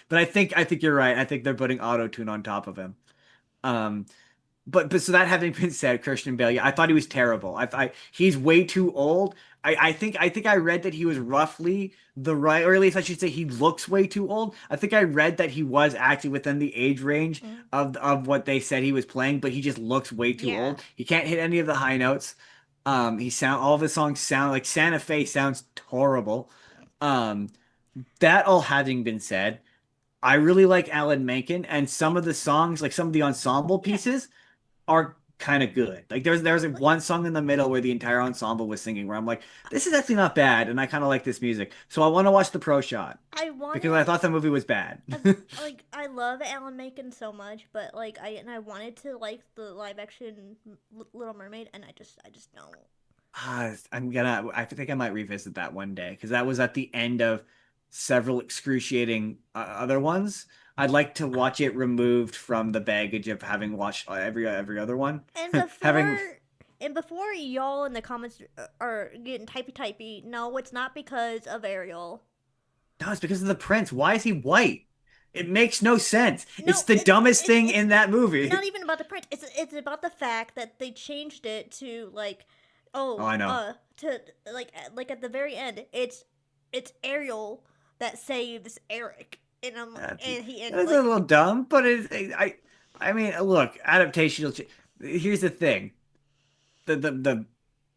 But I think you're right. I think they're putting auto tune on top of him. Um, but so that having been said, Christian Bale, yeah, I thought he was terrible. He's way too old. I think I read that he was roughly the right, or at least I should say he looks way too old. I think I read that he was actually within the age range mm, of what they said he was playing, but he just looks way too yeah. old. He can't hit any of the high notes. All of his songs sound like Santa Fe sounds horrible. Um, that all having been said, I really like Alan Menken and some of the songs, like some of the ensemble Yeah. pieces are kind of good. Like there's like Like one song in the middle where the entire ensemble was singing where I'm like, this is actually not bad, and I kind of like this music. So I want to watch the pro shot I because I wanted, thought the movie was bad. I love Alan Menken so much, but I wanted to like the live action Little Mermaid, and I just don't. I think I might revisit that one day because that was at the end of several excruciating other ones. I'd like to watch it removed from the baggage of having watched every other one. And Having before y'all in the comments are getting typey, no, it's not because of Ariel. No, it's because of the prince. Why is he white? It makes no sense. It's No, the dumbest thing it's in that not movie. even about the print. It's about the fact that they changed it to like, Oh, oh, I know. to like at the very end, it's Ariel that saves Eric, and That's, and he and that's a like little dumb, but I mean, look, adaptation. Here's the thing. The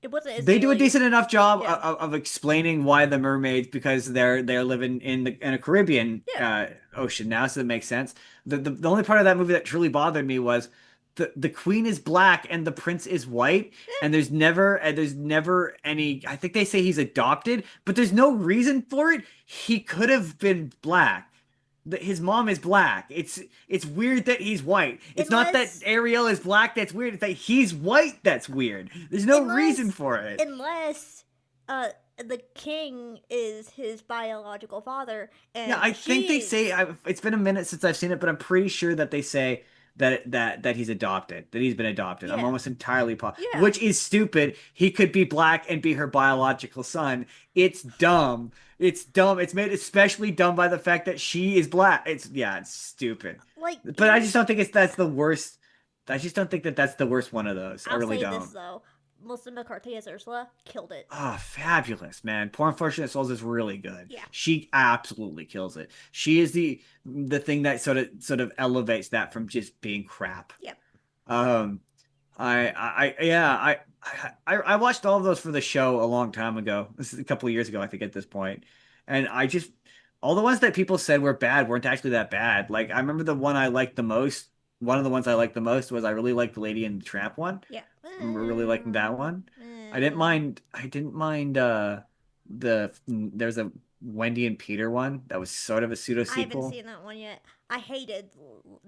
It wasn't They do a instantly. decent enough job Yeah. of explaining why the mermaids, because they're living in a Caribbean Yeah. ocean now, so it makes sense. The only part of that movie that truly bothered me was the queen is black and the prince is white, and there's never any. I think they say he's adopted, but there's no reason for it. He could have been black. His mom is black. It's weird that he's white. It's not that Unless, Ariel is black that's weird. It's that he's white that's weird. There's no reason unless, for it. unless, the king is his biological father, Yeah, and I think they say she's it's been a minute since I've seen it, but I'm pretty sure that they say that he's adopted, that he's been adopted. I'm yeah, almost entirely positive, yeah. which is stupid. He could be black and be her biological son. It's dumb. It's dumb. It's made especially dumb by the fact that she is black. It's stupid. Like But I here's just don't think it's that's the worst. I just don't think that that's the worst one of those. I I'll really say this don't. though, Melissa McCarthy as Ursula killed it. Oh, fabulous, man. Poor Unfortunate Souls is really good. Yeah, She absolutely kills it. She is the thing that sort of elevates that from just being crap. yeah. Um yeah, I watched all of those for the show a long time ago. This is a couple of years ago, I think at this point. And I just all the ones that people said were bad weren't actually that bad. Like I remember the one I liked the most, one of the ones I liked the most was I really liked the Lady and the Tramp one. Yeah. I remember really liking that one. I didn't mind there's a Wendy and Peter one that was sort of a pseudo I haven't sequel. seen that one yet. I hated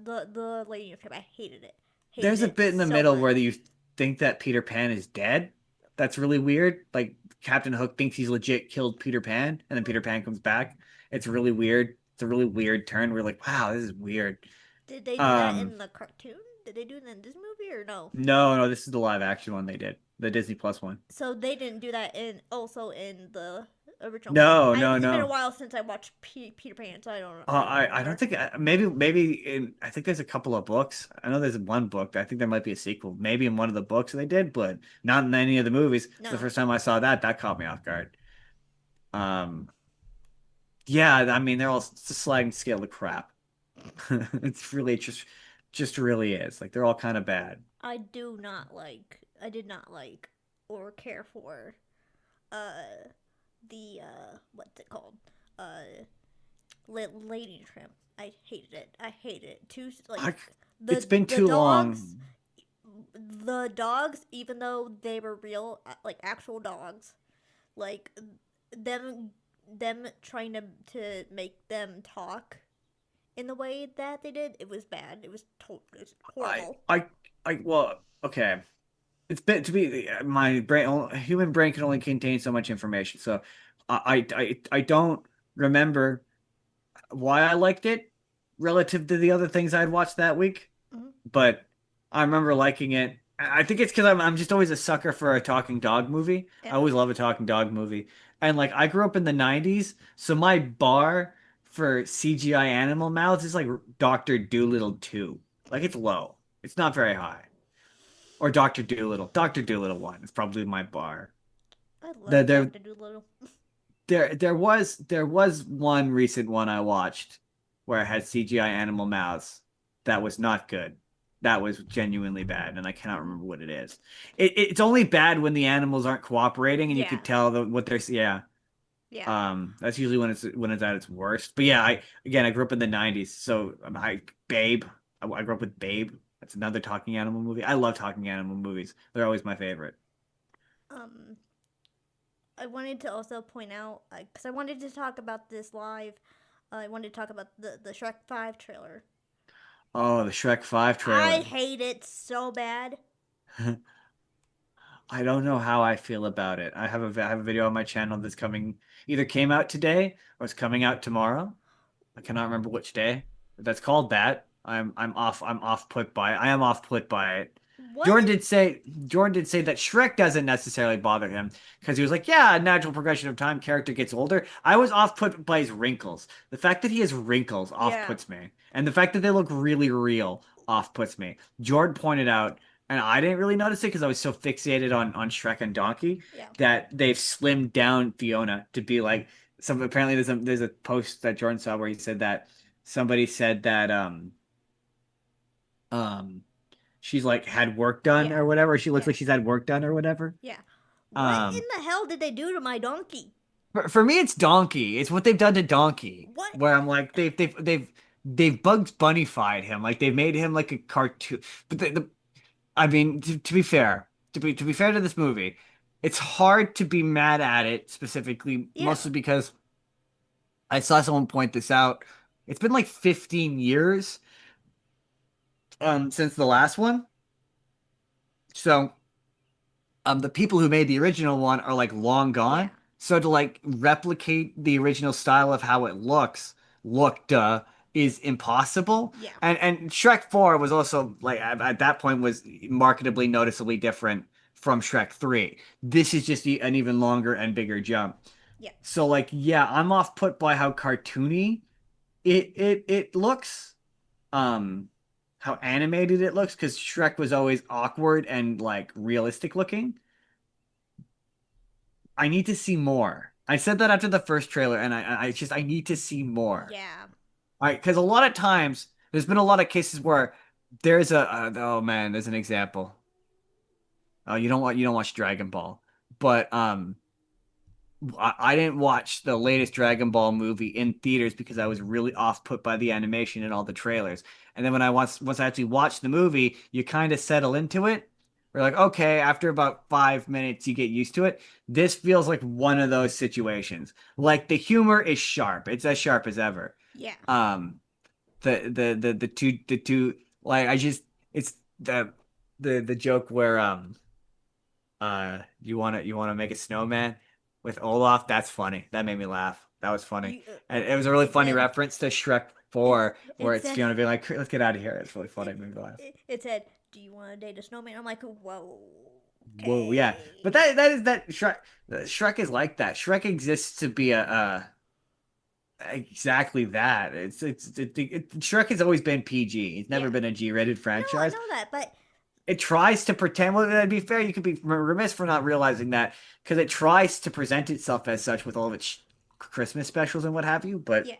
the Lady of Trip. I hated it. Hated There's a it bit in the so middle where much. you think that Peter Pan is dead. That's really weird. Like Captain Hook thinks he's legit killed Peter Pan, and then Peter Pan comes back. It's really weird. It's a really weird turn. We're like, wow, this is weird. Did they do that Um, in the cartoon? Did they do that in this movie or no? no, no, this is the live action one they did, the Disney Plus one. So they didn't do that in also in the original one. No, I no, It's been a no. while since I watched Peter Pan, so I don't I don't remember. think maybe I think there's a couple of books. I know there's one book. I think there might be a sequel. Maybe in one of the books they did, but not in any of the movies. So the No, first time I saw that, that caught me off guard. Um, yeah, I mean they're all it's a sliding scale of crap. It's really just really is. Like they're all kind of bad. I do not like. I did not like or care for the what's it called Lady Tramp. I hated it. I hated it. Too like I, it's been the too dogs. long. The dogs, even though they were real, like actual dogs, like them them trying to make them talk in the way that they did, it was bad. It was I horrible. I well, okay. It's been to be my brain. Human brain can only contain so much information. So I don't remember why I liked it relative to the other things I'd watched that week, Mm-hmm. but I remember liking it. I think it's because I'm just always a sucker for a talking dog movie. I Yeah. always love a talking dog movie. And like I grew up in the 90s, so my bar for CGI animal mouths is like Dr. Dolittle 2. Like it's low. It's not very high. Or Dr. Dolittle. Dr. Dolittle 1 is probably my bar. I There love there Doctor Doolittle. there was one recent one I watched where it had CGI animal mouths that was not good. That was genuinely bad, and I cannot Mm-hmm. remember what it is. It's only bad when the animals aren't cooperating and you Yeah. could tell what they're yeah. Yeah. That's usually when it's at its worst. But yeah, I grew up in the 90s, so Babe. I grew up with Babe. That's another talking animal movie. I love talking animal movies. They're always my favorite. Um, I wanted to also point out because I wanted to talk about this live. I wanted to talk about the Shrek 5 trailer. Oh, the Shrek 5 I trailer. hate it so bad. I don't know how I feel about it. I have a video on my channel that's coming either came out today or it's coming out tomorrow. I cannot remember which day. That's called that. I'm off put by it. I am off put by it. What? Jordan did say that Shrek doesn't necessarily bother him because he was like, yeah, natural progression of time, character gets older. I was off put by his wrinkles. The fact that he has wrinkles off Yeah. puts me. And the fact that they look really real off puts me. Jordan pointed out, and I didn't really notice it because I was so fixated on Shrek and Donkey, Yeah. that they've slimmed down Fiona to be like some apparently there's a post that Jordan saw where he said that somebody said that um she's like had work done Yeah. or whatever. She looks Yeah. like she's had work done or whatever. Yeah. What in the hell did they do to my donkey? For me, it's Donkey. It's what they've done to Donkey, What? where I'm like they've Bugs Bunnified him, like they've made him like a cartoon. But I mean, to be fair, to be fair to this movie, it's hard to be mad at it specifically, Yeah. mostly because I saw someone point this out. It's been like 15 years since the last one, so the people who made the original one are like long Yeah. gone. So to like replicate the original style of how it looked is impossible. Yeah. And Shrek 4 was also like at that point was marketably noticeably different from Shrek 3. This is just an even longer and bigger jump. Yeah. So like yeah, I'm off put by how cartoony it looks. Um how animated it looks because Shrek was always awkward and like realistic looking. I need to see more. I said that after the first trailer, and I need to see more. Yeah. Because a lot of times there's been a lot of cases where there's oh man, there's an example. Oh, you don't watch Dragon Ball, but I didn't watch the latest Dragon Ball movie in theaters because I was really off put by the animation and all the trailers. And then when once I actually watched the movie, you kind of settle into it. We're like, okay, after about 5 minutes, you get used to it. This feels like one of those situations. Like the humor is sharp. It's as sharp as ever. Yeah. Um, the two like I just it's the joke where you wanna make a snowman with Olaf. That's funny. That made me laugh. That was funny. You. And it was a really It funny said. reference to Shrek It. 4 where It it's said. Fiona being like, let's get out of here. It's really funny. It made me laugh. It said, "Do you want to date a snowman?" I'm like, "Whoa, Whoa, yeah. But okay." that is that Shrek is like that. Shrek exists to be exactly that. Shrek has always been PG. It's never Yeah. been a G-rated No, I franchise. know that, but It tries to pretend, well, to be fair, you could be remiss for not realizing that because it tries to present itself as such with all of its Christmas specials and what have you. But yeah.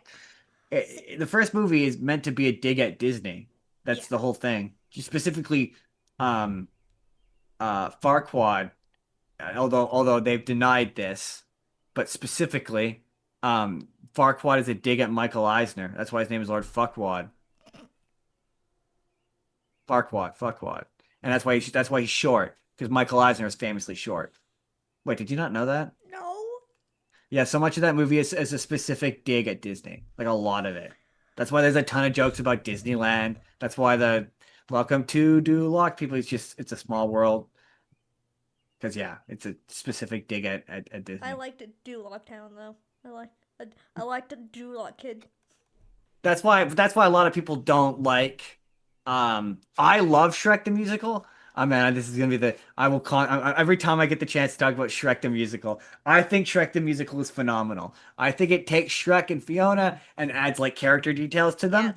See, the first movie is meant to be a dig at Disney. yeah. That's the whole thing. Specifically, um, Farquaad, although they've denied this, but specifically, Farquaad is a dig at Michael Eisner. That's why his name is Lord Fuckwad. Farquaad, and that's why he's short because Michael Eisner is famously short. Wait, did you not know that? No. Yeah, so much of that movie is a specific dig at Disney, like a lot of it. That's why there's a ton of jokes about Disneyland. That's why the Welcome to Duloc people, it's a small world. Because yeah, it's a specific dig at I Disney. like to do Locktown though. I like. I like to do Lock Kid. That's why a lot of people don't like. I love Shrek the musical. Oh man, this is gonna be the I will con every time I get the chance to talk about Shrek the musical. I think Shrek the musical is phenomenal. I think it takes Shrek and Fiona and adds like character details to Yeah.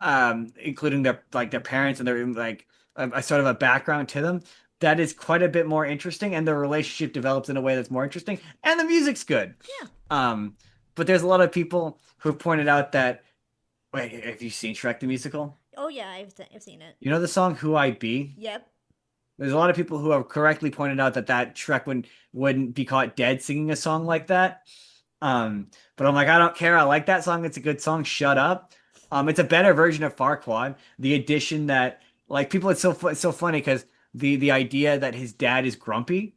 them, including their parents and their like a sort of a background to them. That is quite a bit more interesting, and the relationship develops in a way that's more interesting, and the music's good. Yeah. Um, but there's a lot of people who have pointed out that wait, have you seen Shrek the musical? Oh yeah, I've seen it. You know the song "Who I Be"? Yep. There's a lot of people who have correctly pointed out that Shrek wouldn't be caught dead singing a song like that. But I'm like, I don't care. I like that song. It's a good song. Shut up. It's a better version of Farquaad. The addition that like people, it's so funny because the idea that his dad is grumpy.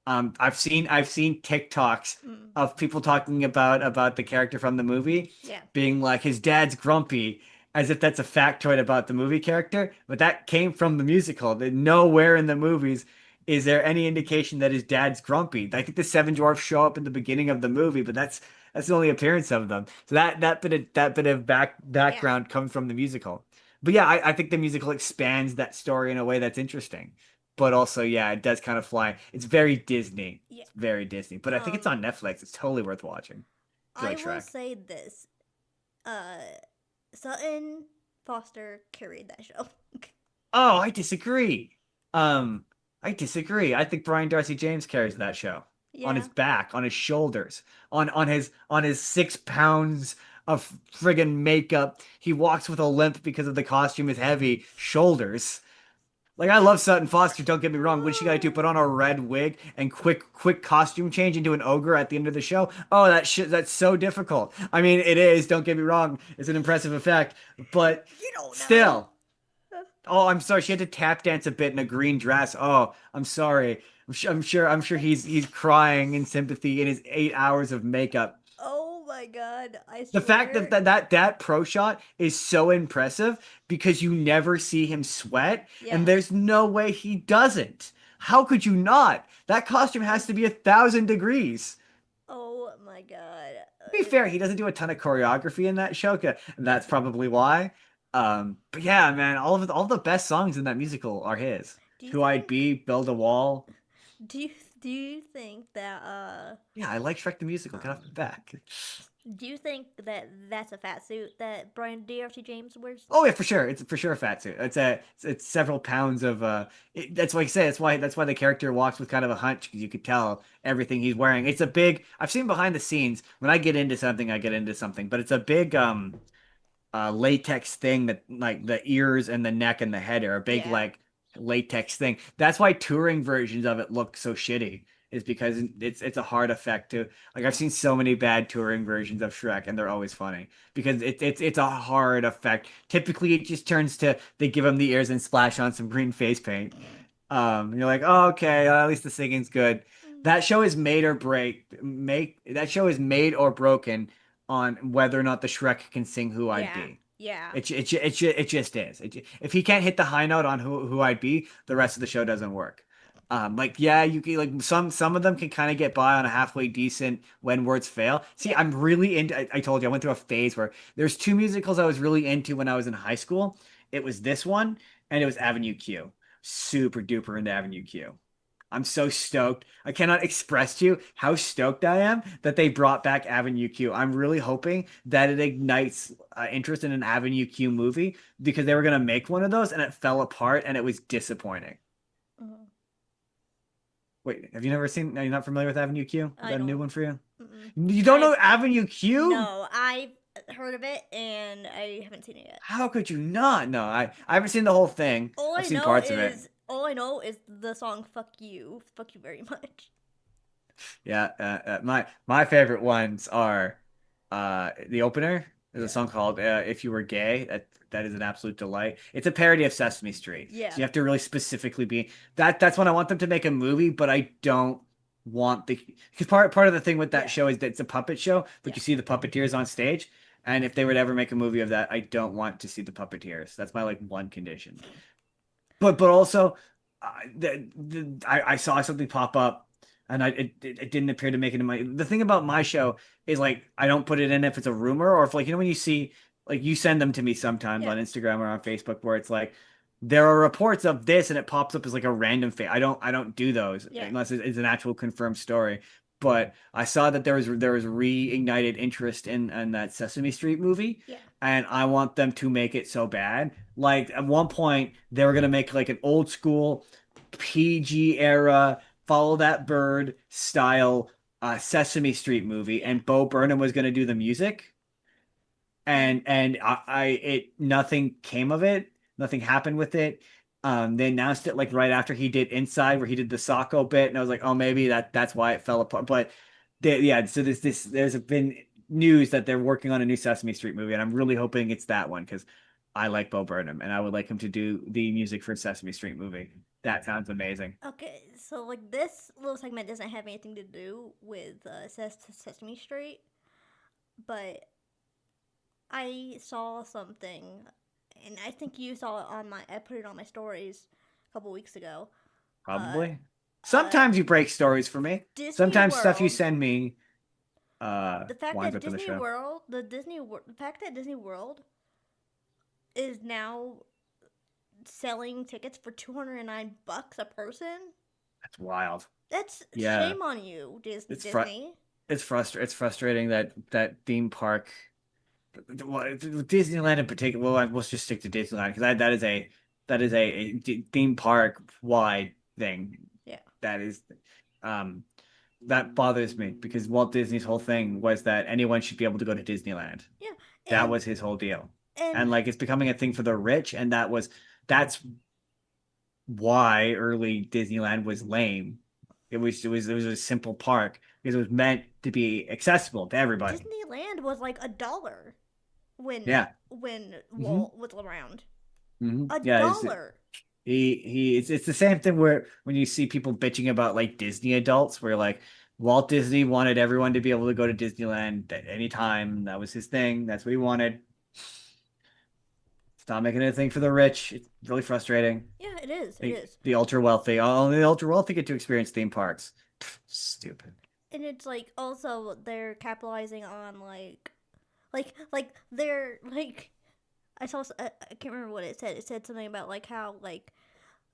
I've seen TikToks Mm. of people talking about the character from the movie Yeah. being like his dad's grumpy, as if that's a factoid about the movie character, but that came from the musical. That nowhere in the movies is there any indication that his dad's grumpy. I think the seven dwarfs show up in the beginning of the movie, but that's the only appearance of them. So that bit of Yeah. background comes from the musical. But yeah, I think the musical expands that story in a way that's interesting. But also, yeah, it does kind of fly. It's very Disney. Yeah. It's very Disney. But I think it's Um. on Netflix. It's totally worth watching if you I like will Shrek. say this. Uh. Sutton Foster carried that show. Oh, I disagree. Um, I disagree. I think Brian Darcy James carries that show on Yeah. his back, on his shoulders, on his 6 pounds of friggin' makeup. He walks with a limp because of the costume is heavy. Shoulders. Like I love Sutton Foster, don't get me wrong. What she got to do? Put on a red wig and quick costume change into an ogre at the end of the show. Oh, that's so difficult. I mean, it is, don't get me wrong. It's an impressive effect, but You don't know. still. Oh, I'm sorry. She had to tap dance a bit in a green dress. Oh, I'm sorry. I'm sure he's crying in sympathy in his 8 hours of makeup. Oh my god, I The fact that swear. that pro shot is so impressive because you never see him sweat, and Yeah. there's no way he doesn't. How could you not? That costume has to be 1,000 degrees. Oh my god. To be fair, he doesn't do a ton of choreography in that show, and that's probably why. But yeah, man, all the best songs in that musical are his. Do you Who I'd think Be, Build a Wall. do you do you think that Yeah, I like Shrek the Musical. Get off my back. do you think that that's a fat suit that Brian DRT James wears? Oh yeah, for sure. It's for sure a fat suit. It's several pounds of that's why you say that's why the character walks with kind of a hunch because you could tell everything he's wearing. It's a big I've seen behind the scenes. When I get into something, I get into something, but it's a big latex thing that like the ears and the neck and the head are a big Yeah. like latex thing. That's why touring versions of it look so shitty. Is because it's a hard effect to like I've seen so many bad touring versions of Shrek and they're always funny because it's a hard effect. Typically it just turns to they give him the ears and splash on some green face paint. You're like, oh, okay, at least the singing's good. Mm. That show is made or break make that show is made or broken on whether or not the Shrek can sing Who I'd Yeah. Be. Yeah. It just is. If he can't hit the high note on who I'd be, the rest of the show doesn't work. Like yeah, you can like some of them can kind of get by on a halfway decent when words fail. See, Yeah. I'm really into. I told you I went through a phase where there's two musicals I was really into when I was in high school. It was this one and it was Avenue Q. Super duper into Avenue Q. I'm so stoked. I cannot express to you how stoked I am that they brought back Avenue Q. I'm really hoping that it ignites interest in an Avenue Q movie because they were going to make one of those and it fell apart and it was disappointing. Mhm. Wait, have you never seen? Are you not familiar with Avenue Q? Is I that a new don't. one for you? Mm-mm. You don't I've know Avenue Q? no. I've heard of it and I haven't seen it yet. How could you not? No, I haven't seen the whole thing. All I've I seen know parts of it. is all I know is the song "Fuck You." Fuck you very much. Yeah, my favorite ones are the opener. There's a Yeah. song called "If You Were Gay." That is an absolute delight. It's a parody of Sesame Street, so Yeah. you have to really specifically be that. That's when I want them to make a movie, but I don't want the because part of the thing with that Yeah. show is that it's a puppet show, but Yeah. you see the puppeteers on stage. And if they would ever make a movie of that, I don't want to see the puppeteers. That's my like one condition. But also, I saw something pop up, and it didn't appear to make it in my. The thing about my show is like I don't put it in if it's a rumor or if like you know when you see like you send them to me sometimes Yeah. on Instagram or on Facebook where it's like there are reports of this and it pops up as like a random thing. I don't do those Yeah. unless it's an actual confirmed story. But I saw that there was reignited interest in that Sesame Street movie, Yeah. and I want them to make it so bad. Like at one point, they were gonna make like an old school PG era Follow That Bird style Sesame Street movie, and Bo Burnham was gonna do the music, Mm. and I it nothing came of it. Nothing happened with it. They announced it like right after he did Inside, where he did the Socko bit, and I was like, oh, maybe that's why it fell apart. But yeah, so there's been news that they're working on a new Sesame Street movie, and I'm really hoping it's that one because I like Bo Burnham, and I would like him to do the music for a Sesame Street movie. That sounds amazing. Okay, so like this little segment doesn't have anything to do with Sesame Street, but I saw something, and I think you saw it on my. I put it on my stories a couple weeks ago. Uh, Probably. uh, Sometimes you break stories for me. Disney Sometimes stuff you World. send me The fact winds that up in the show. The fact that Disney World is now selling tickets for $209 a person. That's wild. That's Yeah. shame on you, It's fr Disney. it's frustrating that theme park well, Disneyland in particular. Well, we'll just stick to Disneyland because that is a theme park wide thing. Yeah. That is, um, that bothers me because Walt Disney's whole thing was that anyone should be able to go to Disneyland. Yeah. That And was his whole deal, and and like it's becoming a thing for the rich, and that's why early Disneyland was lame. It was a simple park because it was meant to be accessible to everybody. Disneyland was like $1 when Yeah. hmm Walt was around. A Yeah, dollar. it's the same thing where when you see people bitching about like Disney adults, where like Walt Disney wanted everyone to be able to go to Disneyland at any time. That was his thing. That's what he wanted. Stop making it a thing for the rich. It's really frustrating. Yeah, it is. It The is. the ultra wealthy, only the ultra wealthy get to experience theme parks. Stupid. And it's like also they're capitalizing on like they're like I can't remember what it said. It said something about like how like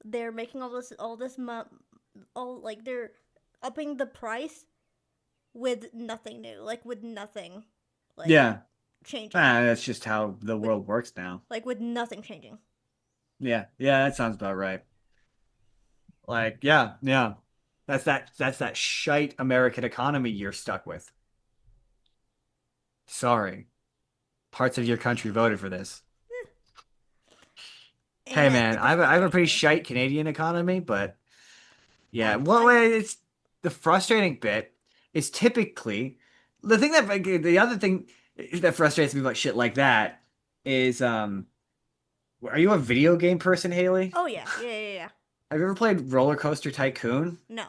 they're making all like they're upping the price with nothing new, like with nothing like Yeah, changing. that's just how the With world works now. like with nothing changing. Yeah, yeah, that sounds about right. Like, yeah, yeah. That's that shite American economy you're stuck with. Sorry. Parts of your country voted for this. Hey And man, it I have a disappoints pretty me. shite Canadian economy, but yeah. Well, I it's the frustrating bit is typically the thing that the other thing that frustrates me about shit like that is are you a video game person, Haley? Oh yeah, yeah, yeah, yeah. Have you ever played Roller Coaster Tycoon? No.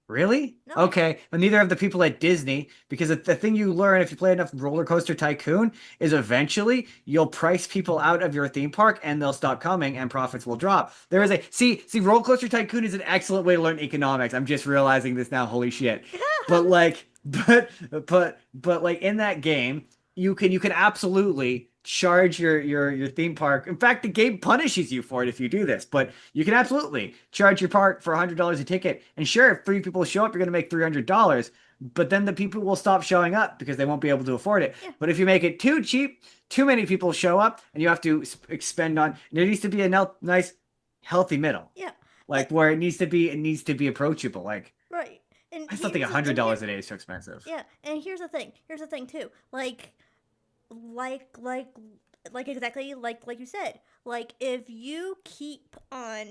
Really? No. Okay. But neither have the people at Disney, because the thing you learn if you play enough Roller Coaster Tycoon is eventually you'll price people out of your theme park and they'll stop coming and profits will drop. There is a see Roller Coaster Tycoon is an excellent way to learn economics. I'm just realizing this now. Holy shit. But like but like in that game, you can absolutely charge your theme park. In fact, the game punishes you for it if you do this, but you can absolutely charge your park for $100 a ticket. And sure, if three people show up, you're going to make $300. But then the people will stop showing up because they won't be able to afford it. Yeah. But if you make it too cheap, too many people show up, and you have to expend on. There needs to be a nice, healthy middle, Yeah. like where it needs to be approachable. Like Right. And I still think $100 and here a day is too expensive. yeah, and here's the thing. Here's the thing too. Like like like exactly like you said. Like if you keep on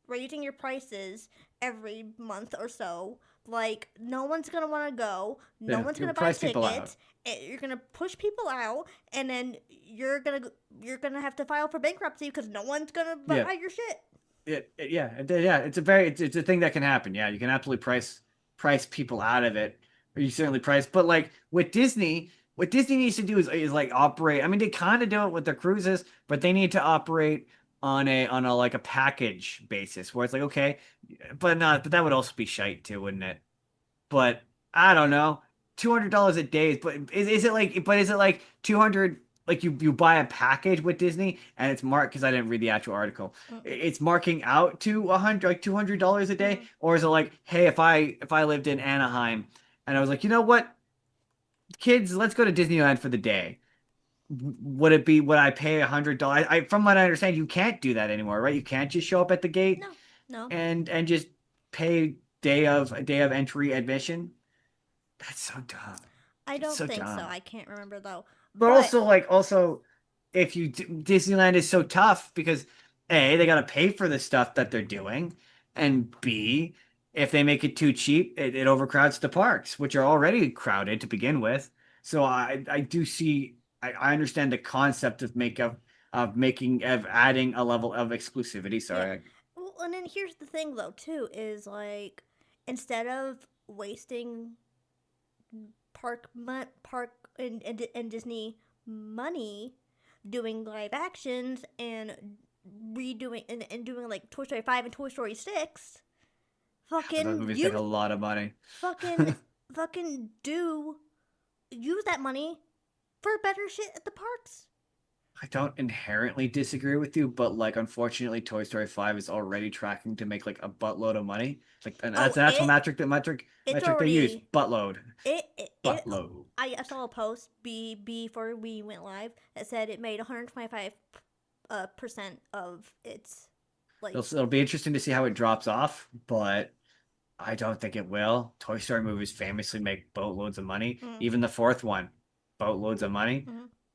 raising your prices every month or so, like no one's gonna want to go. No Yeah, one's you gonna buy a price people out. ticket. You're gonna push people out, and then you're gonna have to file for bankruptcy because no one's gonna Yeah, buy your shit. yeah. It's a thing that can happen. Yeah, you can absolutely price people out of it, or you certainly price. But like with Disney, what Disney needs to do is like operate. I mean, they kind of do it with their cruises, but they need to operate on a like a package basis where it's like okay, but that would also be shite too, wouldn't it? But I don't know. $200 a day, but is it like 200 like you buy a package with Disney and it's marked because I didn't read the actual article. It's marking out to 100 like $200 a day, Mm-hmm. or is it like, hey, if I lived in Anaheim and I was like, you know what, kids, let's go to Disneyland for the day. Would I pay $100? I from what I understand, you can't do that anymore, right? You can't just show up at the gate No, no, and just pay day of entry admission. That's so dumb. I It's don't so think so. dumb. I can't remember though. But But also, if Disneyland is so tough because A, they got to pay for the stuff that they're doing, and B, if they make it too cheap, it overcrowds the parks, which are already crowded to begin with. So I do see I understand the concept of adding a level of exclusivity. yeah, Sorry. well, and then here's the thing though too is like instead of wasting park and Disney money doing live actions and redoing and doing like Toy Story 5 and Toy Story 6, But those fucking movies take a use lot of money. fucking fucking do use that money for better shit at the parks. I don't inherently disagree with you, but like unfortunately Toy Story 5 is already tracking to make like a buttload of money. Like and Oh, that's what it's metric they use. already Buttload. it Buttload. I saw a post before we went live that said it made 125 percent of its like It'll be interesting to see how it drops off, but I don't think it will. Toy Story movies famously make boatloads of money. mm, Even the fourth one, boatloads of money.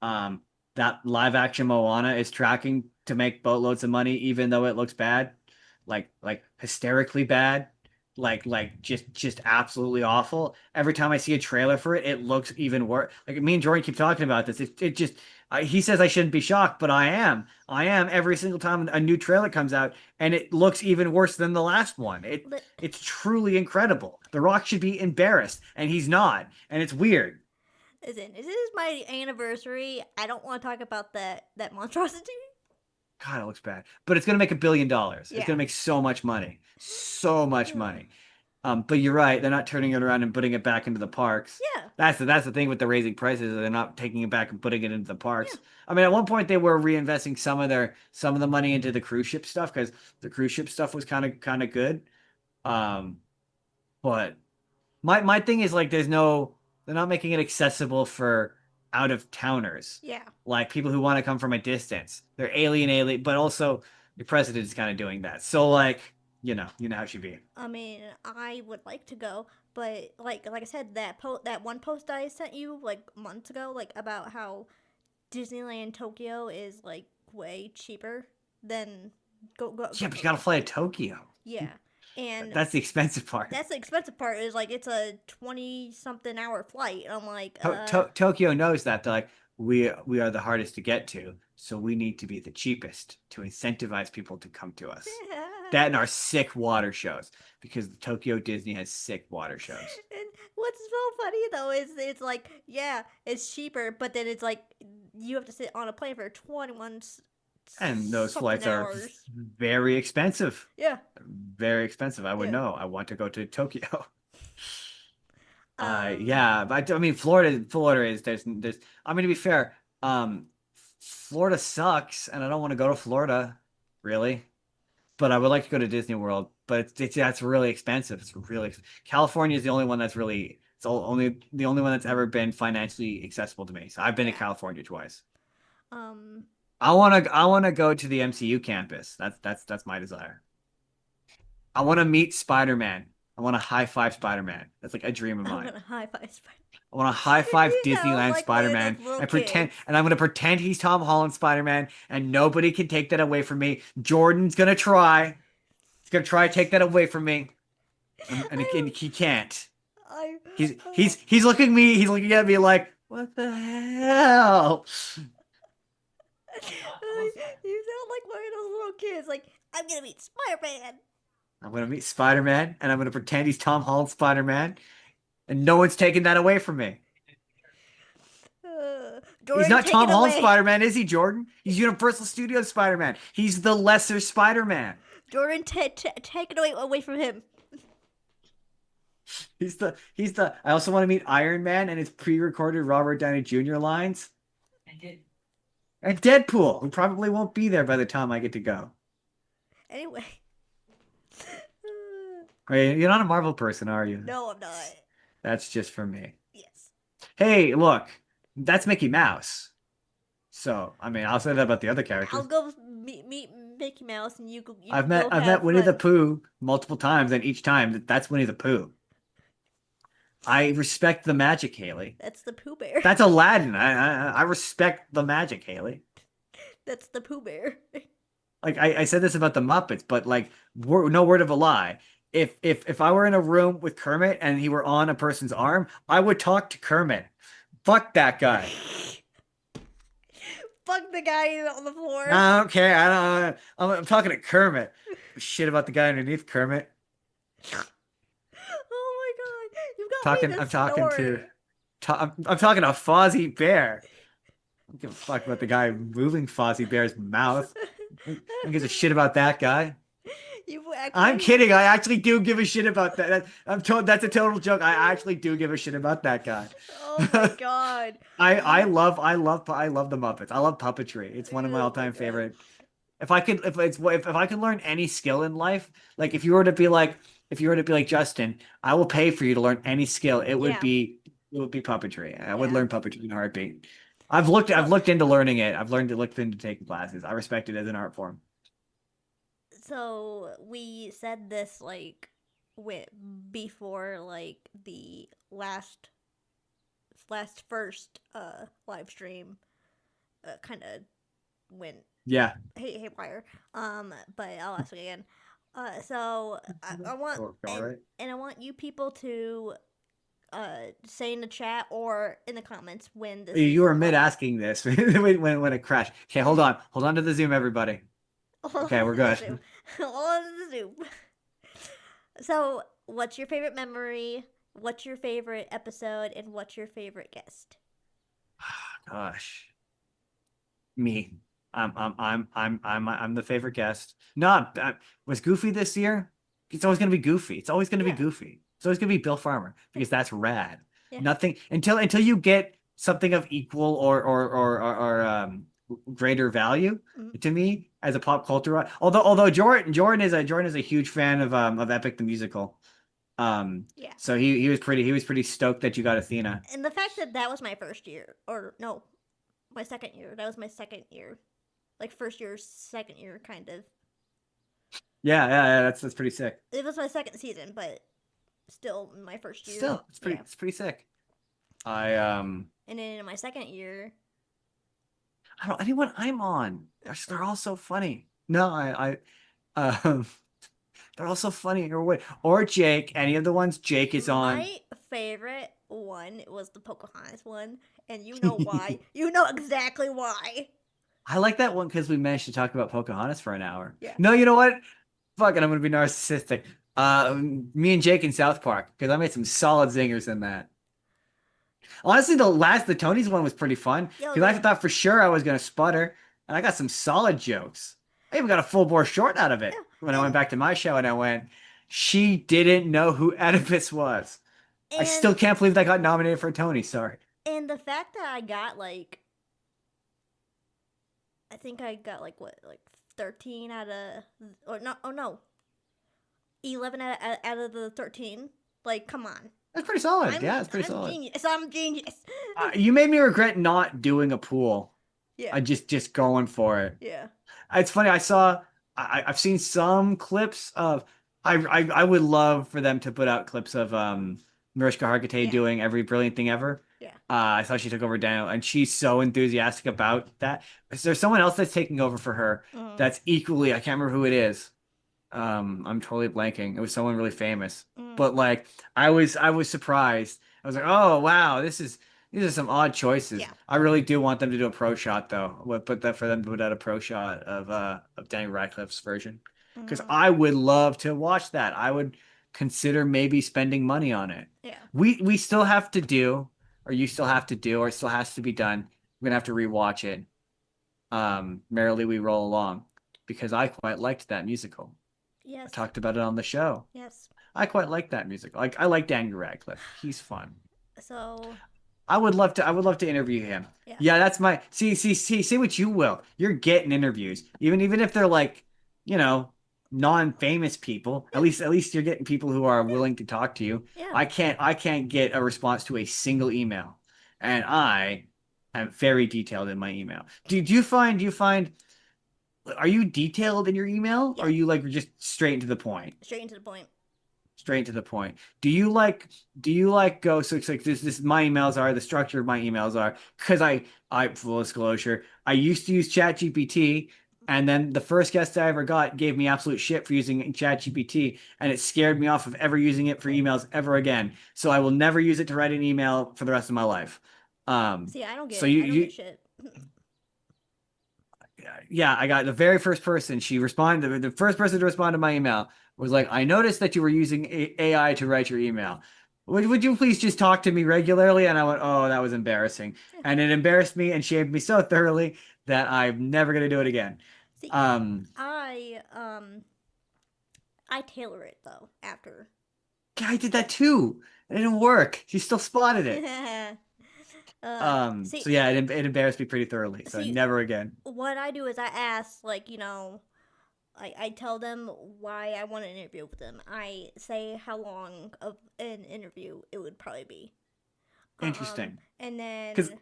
mm, That live action Moana is tracking to make boatloads of money, even though it looks bad. like hysterically bad, like just absolutely awful. Every time I see a trailer for it, it looks even worse. Like me and Jordan keep talking about this. It just he says I shouldn't be shocked, but I am. I am every single time a new trailer comes out, and it looks even worse than the last one. It's truly incredible. The Rock should be embarrassed, and he's not, and it's weird. Listen, this is my anniversary. I don't want to talk about that monstrosity. God, it looks bad. But it's gonna make $1 billion. It's Yeah. gonna make so much money. So much money. But you're right, they're not turning it around and putting it back into the parks. Yeah. That's the thing with the raising prices, they're not taking it back and putting it into the Yeah. parks. I mean, at one point they were reinvesting some of the money into the cruise ship stuff because the cruise ship stuff was kind of good. Um, but my thing is like they're not making it accessible for out of towners, Yeah. like people who want to come from a distance. They're alien, but also your president is kind of doing that. So like, you know how she be. I mean, I would like to go, but like I said, that one post I sent you like months ago, like about how Disneyland Tokyo is like way cheaper than Yeah, but go. you gotta fly to Tokyo. Yeah, and That's the expensive part. that's the expensive part. Is like it's a 20 something hour flight. I'm like, Tokyo knows that. They're like, we are the hardest to get to, so we need to be the cheapest to incentivize people to come to us. That and our sick water shows, because Tokyo Disney has sick water shows. And what's so funny though is it's like, yeah, it's cheaper, but then it's like you have to sit on a plane for 21 And those something flights are hours. very expensive. Yeah. Very expensive. I would Yeah. know. I want to go to Tokyo. Um. Yeah, but I mean, Florida is there's. I mean, to be fair, Florida sucks, and I don't want to go to Florida, really. But I would like to go to Disney World. But it's that's really expensive. It's really California is the only one that's really only the only one that's ever been financially accessible to me. So I've been to Yeah. California twice. Um. I wanna go to the MCU campus. That's my desire. I want to meet Spider-Man. I want to high five Spider-Man. That's like a dream of I'm mine. gonna high five Spider. I want to high five You sound Disneyland like one of Spider-Man those little and kids. I'm gonna pretend he's Tom Holland Spider-Man, and nobody can take that away from me. Jordan's gonna try. He's gonna try to take that away from me, and I. he can't. I. He's looking at me. He's looking at me like, what the hell? You sound like one of those little kids. Like, I'm gonna meet Spider Man. I'm gonna meet Spider-Man, and I'm gonna pretend he's Tom Holland Spider-Man, and no one's taking that away from me. He's Jordan, not take Tom it Holland away. Spider-Man, is he, Jordan? He's Universal Studios Spider-Man. He's the lesser Spider-Man. Jordan, take it away from him. He's the I also want to meet Iron Man and his pre-recorded Robert Downey Jr. lines. And Deadpool, who probably won't be there by the time I get to go. Anyway. Wait, you're not a Marvel person, are you? No, I'm not. That's just for me. Yes. Hey, look, that's Mickey Mouse. So, I mean, I'll say that about the other I'll characters. go meet Mickey Mouse, and you I've can met go I've met have Winnie the fun. Pooh multiple times, and each time that's Winnie the Pooh. I respect the magic, Haley. That's the Pooh Bear. That's Aladdin. I respect the magic, Haley. That's the Pooh Bear. Like I said this about the Muppets, but like no word of a lie. If I were in a room with Kermit and he were on a person's arm, I would talk to Kermit. Fuck that guy. Fuck the guy on the floor. I don't care. I don't. I'm talking to Kermit. Shit about the guy underneath Kermit. Oh my god, you got me Talking. to I'm talking to. snort. I'm talking to Fozzie Bear. I don't give a fuck about the guy moving Fozzie Bear's mouth. Who gives a shit about that guy? You I'm actually. kidding. I actually do give a shit about that. I'm told that's a total joke. I actually do give a shit about that guy. Oh my god. I love the Muppets. I love puppetry. It's one of my Oh my all-time god. favorite. If I could learn any skill in life, like if you were to be like Justin, I will pay for you to learn any skill. Yeah. It would be puppetry. I would Yeah. learn puppetry in a heartbeat. I've So looked into learning it. Looked into taking classes. I respect it as an art form. so we said this like with before like the last first live stream kind of went Yeah. haywire. But I'll ask again. I want All right. and I want you people to say in the chat or in the comments when this You is were mid live. asking this when it crashed. Okay, hold on to the Zoom, everybody. Hold Okay, on we're to the good. Zoom. Hold on to the Zoom. So, what's your favorite memory? What's your favorite episode? And what's your favorite guest? Gosh, me. I'm the favorite guest. No, was Goofy this year? It's always gonna be Goofy. It's always gonna be Yeah, Goofy. It's always gonna be Bill Farmer because that's rad. yeah. Nothing until you get something of equal or greater value Mm, to me as a pop culture. Although Jordan is a huge fan of Epic the musical. yeah. So he was pretty stoked that you got Athena. And the fact that that was my first year, or no, my second year. That was my second year. Like first year, second year, kind of. Yeah, that's pretty sick. It was my second season, but still my first year. Still, Yeah. it's pretty sick. I And then in my second year, I don't anyone I'm on. They're all so funny. No, um they're all so funny. Or Jake, any of the ones Jake is on. my favorite one was the Pocahontas one. And you know why. You know exactly why. I like that one because we managed to talk about Pocahontas for an hour. Yeah. No, you know what? Fuck it, I'm gonna be narcissistic. Me and Jake in South Park because I made some solid zingers in that. Honestly, the Tony's one was pretty fun Yo, because I the. thought for sure I was gonna sputter, and I got some solid jokes. I even got a full bore short out of it when I Yeah. went back to my show and I went, she didn't know who Oedipus was. I And still can't believe that got nominated for a Tony. Sorry. and the fact that I got like I think I got like what like 13 out of or no oh no 11 out of the 13. Like come on. That's pretty solid. I'm Yeah, it's pretty I'm solid. genius. I'm genius. You made me regret not doing a pool. Yeah. I just going for it. Yeah. It's funny. I've seen some clips of. I would love for them to put out clips of Mariska Hargitay Yeah. doing every brilliant thing ever. Yeah. I thought she took over Daniel, and she's so enthusiastic about that. Is there someone else that's taking over for her Mm. that's equally? I can't remember who it is. I'm totally blanking. It was someone really famous, Mm. but like I was surprised. I was like, oh wow, these are some odd choices. Yeah. I really do want them to do a pro shot though. Would put that for them to put out a pro shot of Daniel Radcliffe's version because Mm. I would love to watch that. I would consider maybe spending money on it. Yeah. We still have to do, or you still have to do, or it still has to be done. We're gonna have to rewatch it. Merrily We Roll Along because I quite liked that musical. I Yes. talked about it on the show. Yes. I quite like that musical. Like I like Daniel Radcliffe. He's fun. So I would love to interview him. yeah. Yeah, that's my see what you will. You're getting interviews. Even if they're like, you know, non-famous people. Yeah. At least you're getting people who are Yeah. willing to talk to you. Yeah. I can't get a response to a single email. And I am very detailed in my email. Do you find are you detailed in your email? Or Yeah. are you like just straight to the point? Straight into the point. Straight to the point. Do you like go so it's like this my emails are the structure of my emails are because I full disclosure I used to use ChatGPT and then the first guest I ever got gave me absolute shit for using ChatGPT and it scared me off of ever using it for emails ever again. So I will never use it to write an email for the rest of my life. See, So I don't get shit. yeah, I got the very first person. She responded. The first person to respond to my email was like, "I noticed that you were using AI to write your email. Would you please just talk to me regularly?" And I went, "Oh, that was embarrassing." And it embarrassed me and shamed me so thoroughly that I'm never gonna do it again. See, Um, I tailor it though after. I did that too. It didn't work. She still spotted it. See, So yeah, it embarrassed me pretty thoroughly. So see, never again. what I do is I ask, like, I tell them why I want to interview with them. I say how long of an interview it would probably be. Interesting. And Because then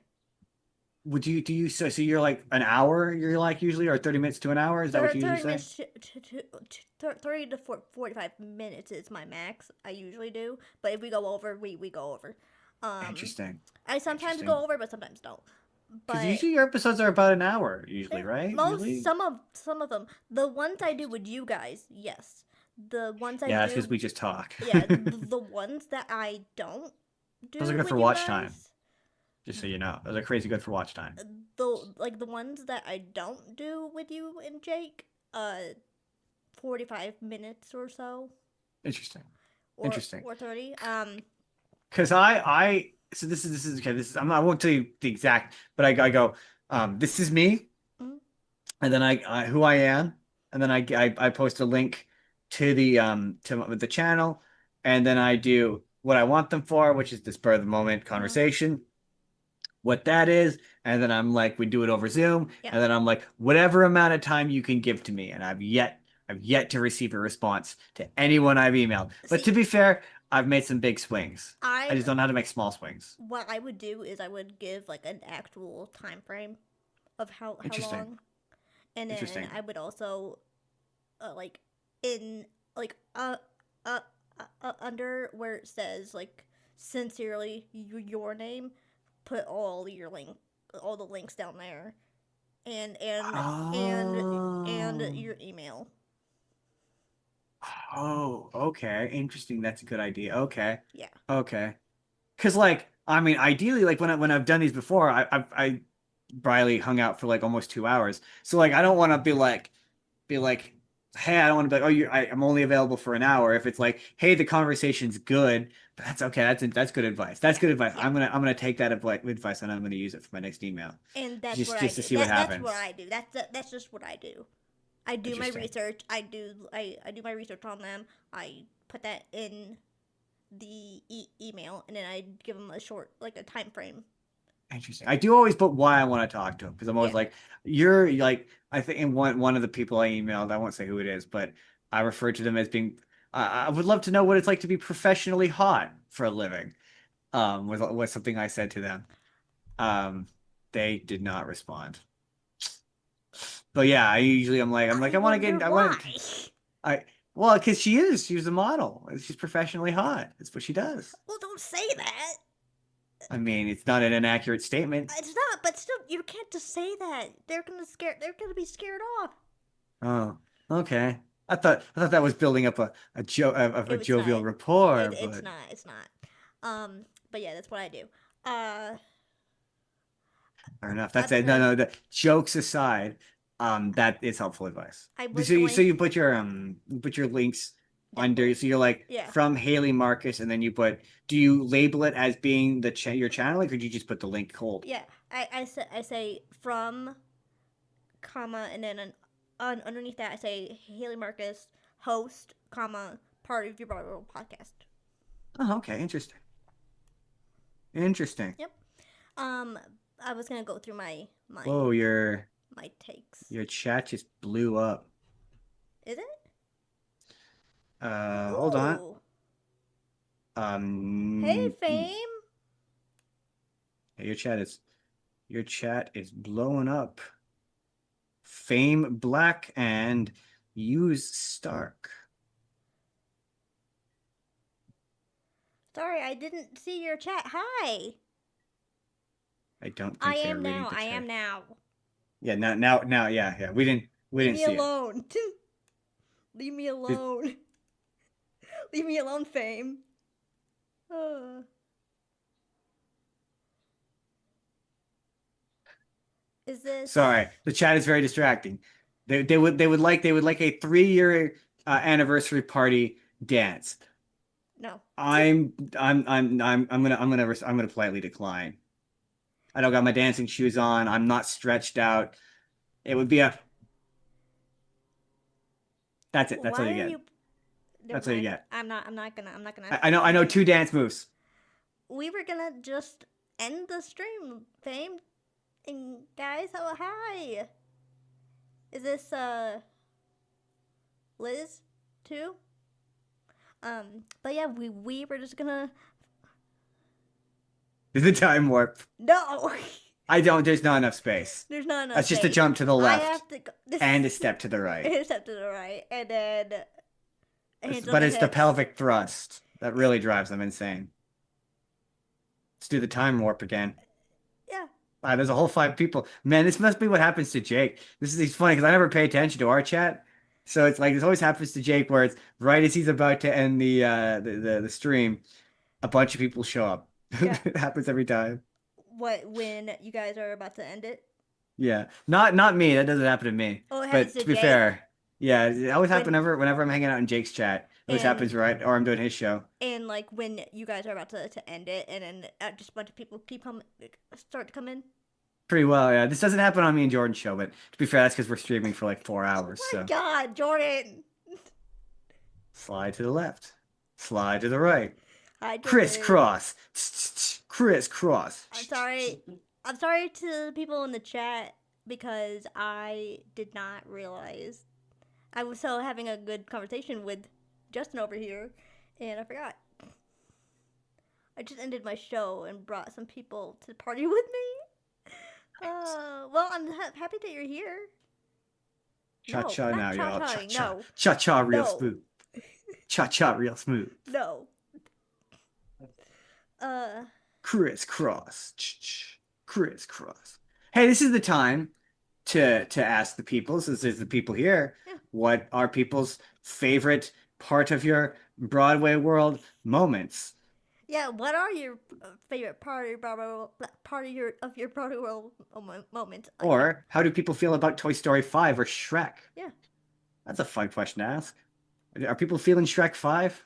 would you do you so you're like an hour you're like usually or 30 minutes to an hour? Is that what you usually 30 say? minutes 30 to 45 minutes is my max. I usually do, but if we go over, we go over. Um, Interesting. I sometimes Interesting. go over, but sometimes don't. Because But usually your episodes are about an hour, usually, yeah, right? most Usually. some of them, the ones I do with you guys, yes. The ones I Yeah, that's because do, we just talk. yeah, the ones that I don't Those are do good for with you watch time, guys, just so you know. Those are crazy good for watch time. the ones that I don't do with you and Jake, 45 minutes or so, Interesting. or Interesting. 30. Because so this is okay. I won't tell you the exact, but I go, this is me, Mm, and then I who I am, and then I post a link to the channel, and then I do what I want them for, which is the spur of the moment mm, conversation, what that is, and then I'm like, we do it over Zoom, yeah. and then I'm like, whatever amount of time you can give to me, and I've yet to receive a response to anyone I've emailed. But See, to be fair, I've made some big swings. I I just don't know how to make small swings. what I would do is I would give like an actual time frame of how Interesting. long, and then Interesting. I would also like in like under where it says like sincerely your name, put all the links down there, and Oh. your email. Oh, okay. Interesting. That's a good idea. Okay. Yeah. Okay. Because like, I mean, ideally, like when I've done these before, I Briley hung out for like almost 2 hours. So like, I don't want to be like, hey, I don't want to be like, oh, I'm only available for an hour. If it's like, hey, the conversation's good, but that's okay. That's good advice. That's Yeah. good advice. Yeah. I'm gonna take that advice and I'm gonna use it for my next email, And that's what I just to do. see what That's what happens. I do. That's just what I do. I do my Interesting. research. I do my research on them. I put that in the email, and then I give them a short like a time frame. Interesting. I do always put why I want to talk to him because I'm always Yeah. like, you're like, I think in one of the people I emailed, I won't say who it is, but I refer to them as being. I would love to know what it's like to be professionally hot for a living. Was something I said to them. Um, they did not respond. But yeah, I'm like, I I want to wonder get, why. I, well, because she's a model. She's professionally hot. That's what she does. Well, don't say that. I mean, it's not an inaccurate statement. It's not, but still, you can't just say that. They're gonna be scared off. Oh, okay. I thought that was building up a It's not. jovial rapport, It's but not. It's not. But yeah, that's what I do. Uh, fair enough. I That's was it. No, gonna. no, the jokes aside, that is helpful advice. I So was you so going. you put your links Down under, below. so you're like Yeah. from Haley Marcus, and then do you label it as being your channel, or could you just put the link cold? Yeah. I say from comma, and then underneath that I say Haley Marcus, host, comma, part of your Broadway podcast. Oh, okay, interesting. Interesting. Yep. Um, I was gonna go through Whoa, my takes. your chat just blew up. Is it? Hold on. Ooh. Hey, Um, fame. your chat is blowing up. Fame Black and Use Stark. Sorry, I didn't see your chat. Hi. I don't I think they're am reading now. the I am chat. now. Yeah, now, yeah. We Leave didn't me see it. alone. Leave me Did, alone. Leave me alone, fame. Uh, is this? sorry, the chat is very distracting. They would like a 3-year anniversary party dance. No. I'm gonna politely decline. I don't got my dancing shoes on. I'm not stretched out. It would be a. That's it. That's all Why you are get. you? Never That's all you mind. get. I'm not gonna. I'm not gonna I, ask I you know I know anything. two dance moves. We were gonna just end the stream, fame. And guys, oh hi. Is this Liz too? But yeah, we were just gonna. The time warp. No. I don't. There's not enough space. There's not enough That's just a space. jump to the I left have to go. This and a step to the right. is step to the right, and then hands on But the it's the hips. pelvic thrust that really drives them insane. Let's do the time warp again. Yeah. There's a whole 5 people. Man, this must be what happens to Jake. He's funny because I never pay attention to our chat. So it's like this always happens to Jake where it's right as he's about to end the stream, a bunch of people show up. Yeah. It happens every time. What when you guys are about to end it? Yeah. Not me. That doesn't happen to me. Oh, it happens But to to be Jake fair, yeah, it always happens when whenever I'm hanging out in Jake's chat. It always and happens right or I'm doing his show. and like when you guys are about to end it, and then just a bunch of people keep coming, start to come in. Pretty well, yeah. This doesn't happen on me and Jordan's show, but to be fair, that's because we're streaming for like four Oh hours. my So God, Jordan! slide to the left, slide to the right, Hi, Jordan. crisscross, crisscross. I'm sorry. I'm sorry to the people in the chat because I did not realize I was so having a good conversation with Justin over here, and I forgot. I just ended my show and brought some people to the party with me. Well, I'm happy that you're here. Cha No, cha not now, cha y'all. Cha chaing. cha. No, Cha cha real no, smooth. Cha cha real smooth. no. Uh, Crisscross. Crisscross. Hey, this is the time to ask the people, since there's the people here, yeah, what are people's favorite part of your Broadway world moments? yeah. What are your favorite part of your Broadway world moment? Yeah, Or how do people feel about Toy Story 5 or Shrek? yeah. That's a fun question to ask. Are people feeling Shrek 5?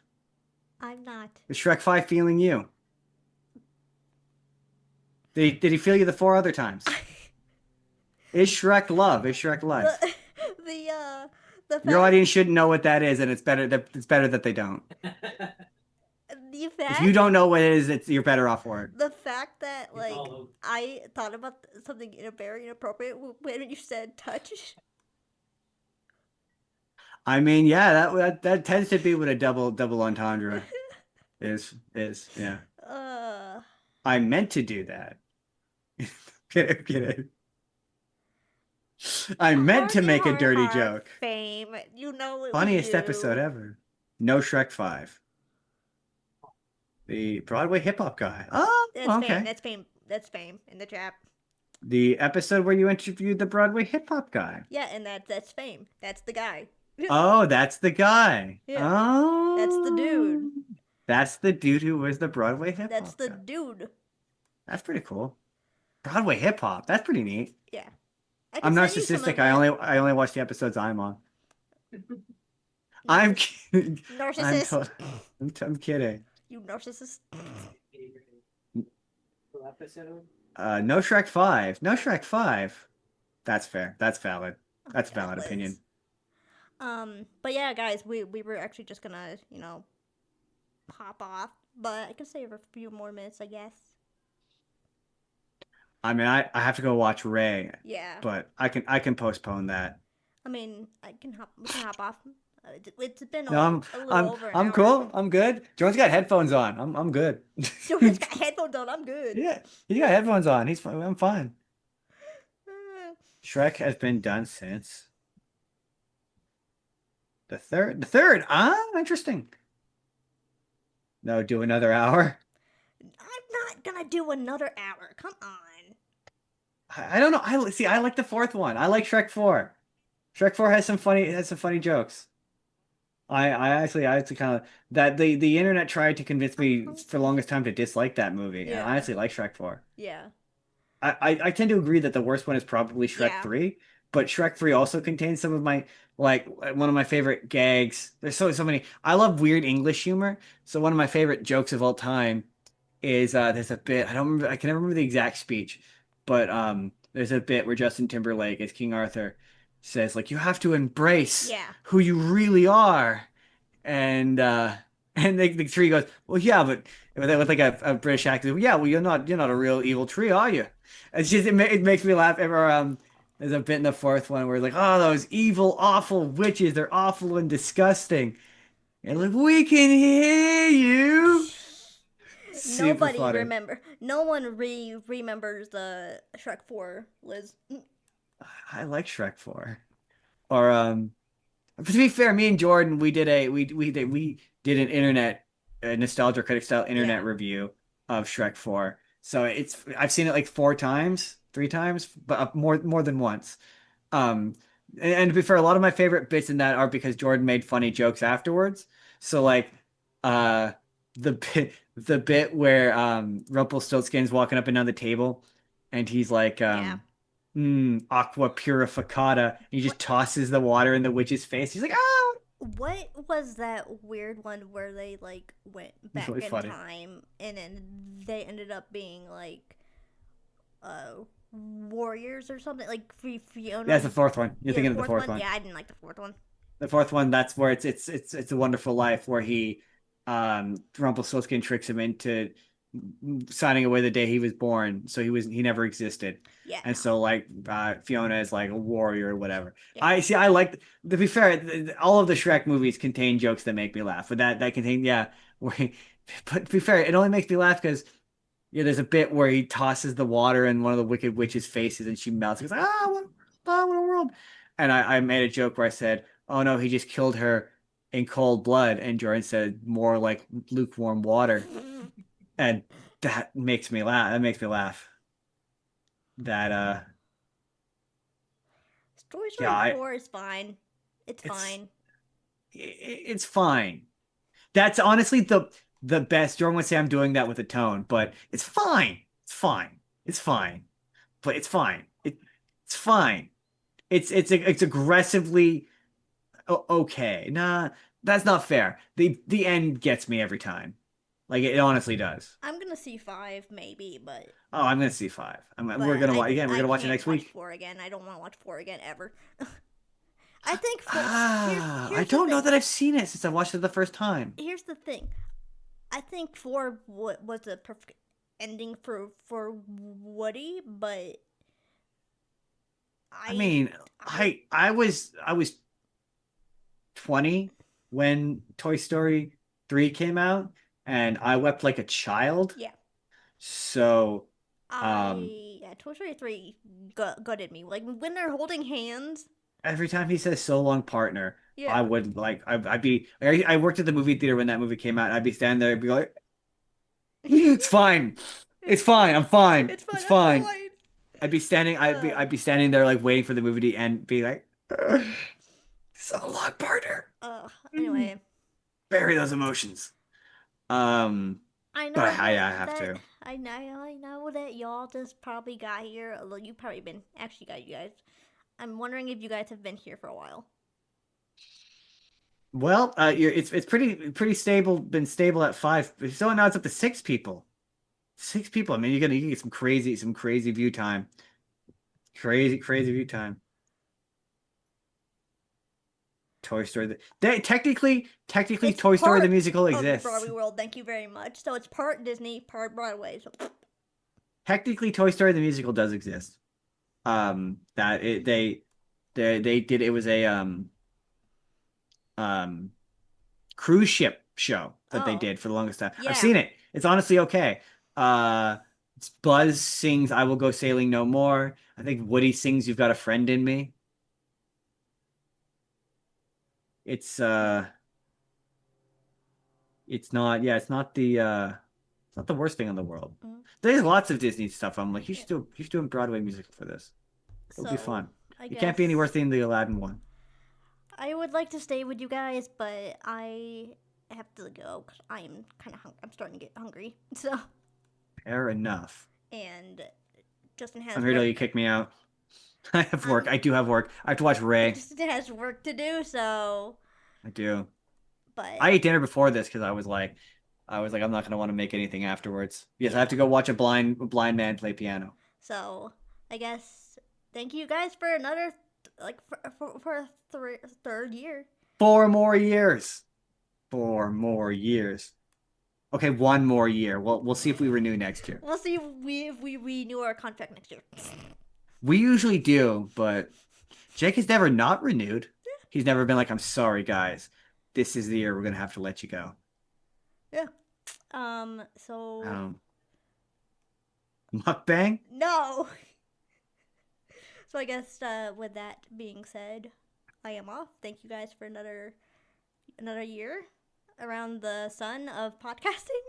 I'm not. Is Shrek 5 feeling you? Did he feel you the four other times? Is Shrek love? Is Shrek life? the the uh the Your fact audience shouldn't know what that is, and it's better that they don't. the If you fact don't know what it is, you're better off for it. the fact that like I thought about something in a very inappropriate when you said touch. I mean, yeah, that tends to be what a double entendre is. Yeah, uh I meant to do that. Get it. I meant to make a dirty har joke. fame. You know it was Funniest episode you. ever. No Shrek 5. The Broadway hip hop guy. Oh, That's fame. okay. That's fame. That's fame in the chat. The episode where you interviewed the Broadway hip hop guy. Yeah, and that's fame. That's the guy. Oh, that's the guy. Yeah, that's the Oh, dude. that's the dude who was the Broadway hip That's hop the guy. dude. That's pretty cool. Broadway hip hop. That's pretty neat. Yeah, I can I'm send you some narcissistic. of I that. only watch the episodes I'm on. I'm kidding. I'm Narcissist. to I'm kidding. You narcissist. No Shrek 5. No Shrek 5. That's fair. That's valid. That's a Okay, valid opinion. Liz. But yeah, guys, we were actually just gonna, pop off, but I can save a few more minutes, I guess. I mean, I have to go watch Ray, Yeah. but I can postpone that. I mean, we can hop off. It's been No, a little over an I'm hour. cool. I'm good. Jordan's got headphones on. I'm good. Jordan's got headphones on. I'm good. Yeah, he's got headphones on. He's fine. I'm fine. Uh, Shrek has been done since the third. The third. Ah, interesting. No, do another hour. I'm not gonna do another hour. Come on. I don't know. I see. I like the fourth one. I like Shrek 4. Shrek 4 has some funny jokes. I actually kind of that the internet tried to convince me for the longest time to dislike that movie, and I Yeah. actually like Shrek 4. Yeah. I tend to agree that the worst one is probably Shrek Yeah. 3, but Shrek 3 also contains some of my like one of my favorite gags. There's so many. I love weird English humor. So one of my favorite jokes of all time is there's a bit I don't remember I can never remember the exact speech, but there's a bit where Justin Timberlake as King Arthur says like you have to embrace Yeah. who you really are. And and the tree goes, well, yeah, but with like a British accent, yeah, well, you're not a real evil tree, are you? It's just it makes me laugh. Ever there's a bit in the fourth one where like, oh, those evil, awful witches, they're awful and disgusting. And like, we can hear you. Super Nobody funny. remember. No one remembers the Shrek 4, Liz. I like Shrek 4. Or to be fair, me and Jordan, we did an internet nostalgia critic style internet Yeah. review of Shrek 4. So I've seen it like four times, three times, but more than once. Um, and to be fair, a lot of my favorite bits in that are because Jordan made funny jokes afterwards. So like, uh, the bit where Rumpelstiltskin's walking up and down the table, and he's like, Yeah. aqua purificata. He What just tosses the water in the witch's face. He's like, oh, what was that weird one where they like went it's back really in funny. time and then they ended up being like uh warriors or something like Yeah, Fiona. it's the fourth one. You're Yeah, the thinking of the fourth fourth one. one. Yeah, I didn't like the fourth one. The fourth one, that's where it's a Wonderful Life, where he Rumpelstiltskin tricks him into signing away the day he was born, so he never existed. Yeah, And no. so like Fiona is like a warrior or whatever. Yeah. I see. I like, to be fair, all of the Shrek movies contain jokes that make me laugh. But that contain, yeah. Where, but to be fair, it only makes me laugh because yeah, there's a bit where he tosses the water in one of the Wicked Witch's faces and she melts. He's like, what a world. And I made a joke where I said, oh no, he just killed her in cold blood. And Jordan said, more like lukewarm water. And that makes me laugh. That makes me laugh. That, Toy yeah, Story 4 is fine. It's it's, fine. it's fine. That's honestly the best. Jordan would say I'm doing that with a tone, but it's fine. It's fine. It's fine. But it's fine. It's fine. It's aggressively okay. Nah, that's not fair. The end gets me every time. Like it honestly does. I'm gonna see 5 maybe, but Oh, I'm gonna see five. We're but gonna I watch again. We're I gonna watch it can't next watch week. 4 again. I don't want to watch 4 again ever. I think 4 I here's the don't know thing. that I've seen it since I watched it the first time. Here's the thing. I think 4 was a perfect ending for Woody, but I I mean, I I was 20 when Toy Story 3 came out, and I wept like a child. yeah. So, um, Yeah, Toy Story 3 gutted me. Like when they're holding hands. every time he says "so long, partner," I Yeah. would like I'd be I worked at the movie theater when that movie came out. I'd be standing there, I'd be like, "It's fine, it's fine, I'm fine, It's fine. it's I'm fine." fine. I'd be standing there like waiting for the movie to end, be like, "So long, partner." Anyway, Bury those emotions. Um, I but know I have that to. I know that y'all just probably got here. Although you probably been actually got you guys. I'm wondering if you guys have been here for a while. Well, it's pretty stable. Been stable at five. So now it's up to six people. Six people. I mean, you get some crazy view time. Crazy view time. Toy Story. Technically, It's Toy Story the part musical of the exists. Broadway world. Thank you very much. So it's part Disney, part Broadway. So Technically, Toy Story the musical does exist. That it they did, it was a um cruise ship show that they oh did for the longest time. I've yeah. seen it. It's honestly okay. Uh, Buzz sings "I Will Go Sailing No More." I think Woody sings "You've Got a Friend in Me." It's it's not, yeah, it's not the worst thing in the world. Mm, There's lots of Disney stuff. I'm like, yeah. you should do a Broadway musical for this. It would be So fun. I It can't be any guess worse than the Aladdin one. I would like to stay with you guys, but I have to go because I am kind of I'm starting to get hungry. So Fair enough. and Justin I'm has here till you work. kick me out. I have work. I'm I do have work. I have to watch Ray. Justin has work to do. So, I do. but I ate dinner before this because I'm not gonna want to make anything afterwards. Yes, I have yeah. to go watch a blind man play piano. So I guess thank you guys for another like for a third year. 4 more years. 4 more years. Okay, 1 more year. We'll see if we renew next year. We'll see if we renew our contract next year. We usually do, but Jake has never not renewed. He's never been like, "I'm sorry, guys. This is the year we're gonna have to let you go." Yeah. So Um, Mukbang? no. So I guess with that being said, I am off. Thank you guys for another year around the sun of podcasting,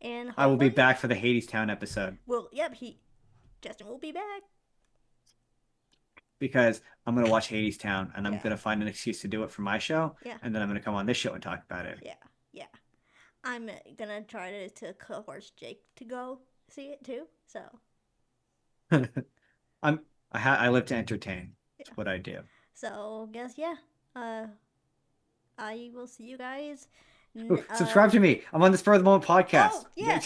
and I will be hopefully, back for the Hadestown episode. well, yep, he Justin will be back. because I'm gonna watch Hades Town and I'm Yeah. gonna find an excuse to do it for my show, Yeah. and then I'm gonna come on this show and talk about it. Yeah. Yeah. I'm gonna try to coerce Jake to go see it too. So I'm I live to entertain. It's yeah. what I do. So guess yeah. Uh, I will see you guys. Ooh, subscribe to me. I'm on the Spur of the Moment podcast. Oh yeah.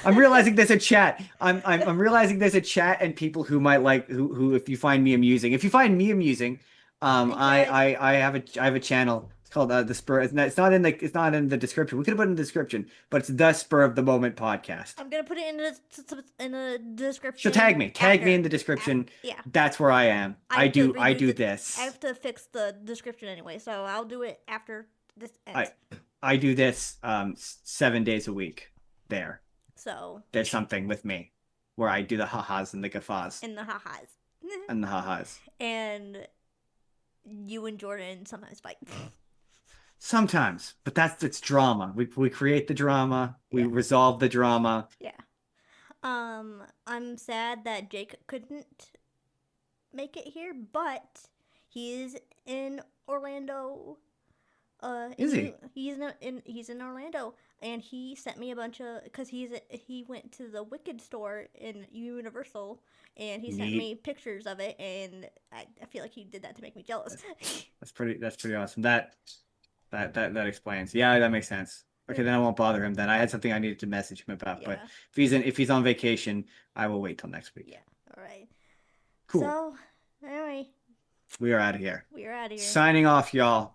I'm realizing there's a chat. I'm realizing there's a chat and people who might like who if you find me amusing. If you find me amusing, Thanks guys. I have a channel. It's called the Spur. It's not in the description. We could have put it in the description, but it's the Spur of the Moment podcast. I'm gonna put it in the So description tag me in after. the description. Yeah. That's where I am. I have to I redo do the. I this. have to fix the description anyway, so I'll do it after this I ends. I do this 7 days a week. There. So There's something with me where I do the ha-has and the guffaws in the ha-has. and the ha-has. And you and Jordan sometimes fight. Sometimes, but it's drama. We create the drama. We Yeah. resolve the drama. Yeah. I'm sad that Jake couldn't make it here, but he is in Orlando. Is he? He's in Orlando, and he sent me a bunch of because he went to the Wicked store in Universal, and he sent Neat. me pictures of it, and I feel like he did that to make me jealous. That's pretty awesome. That explains. Yeah, that makes sense. Okay, then I won't bother him then. I had something I needed to message him about, but Yeah. if he's on vacation, I will wait till next week. Yeah. All right. Cool. So anyway, We are out of here. we are out of here. Signing off, y'all.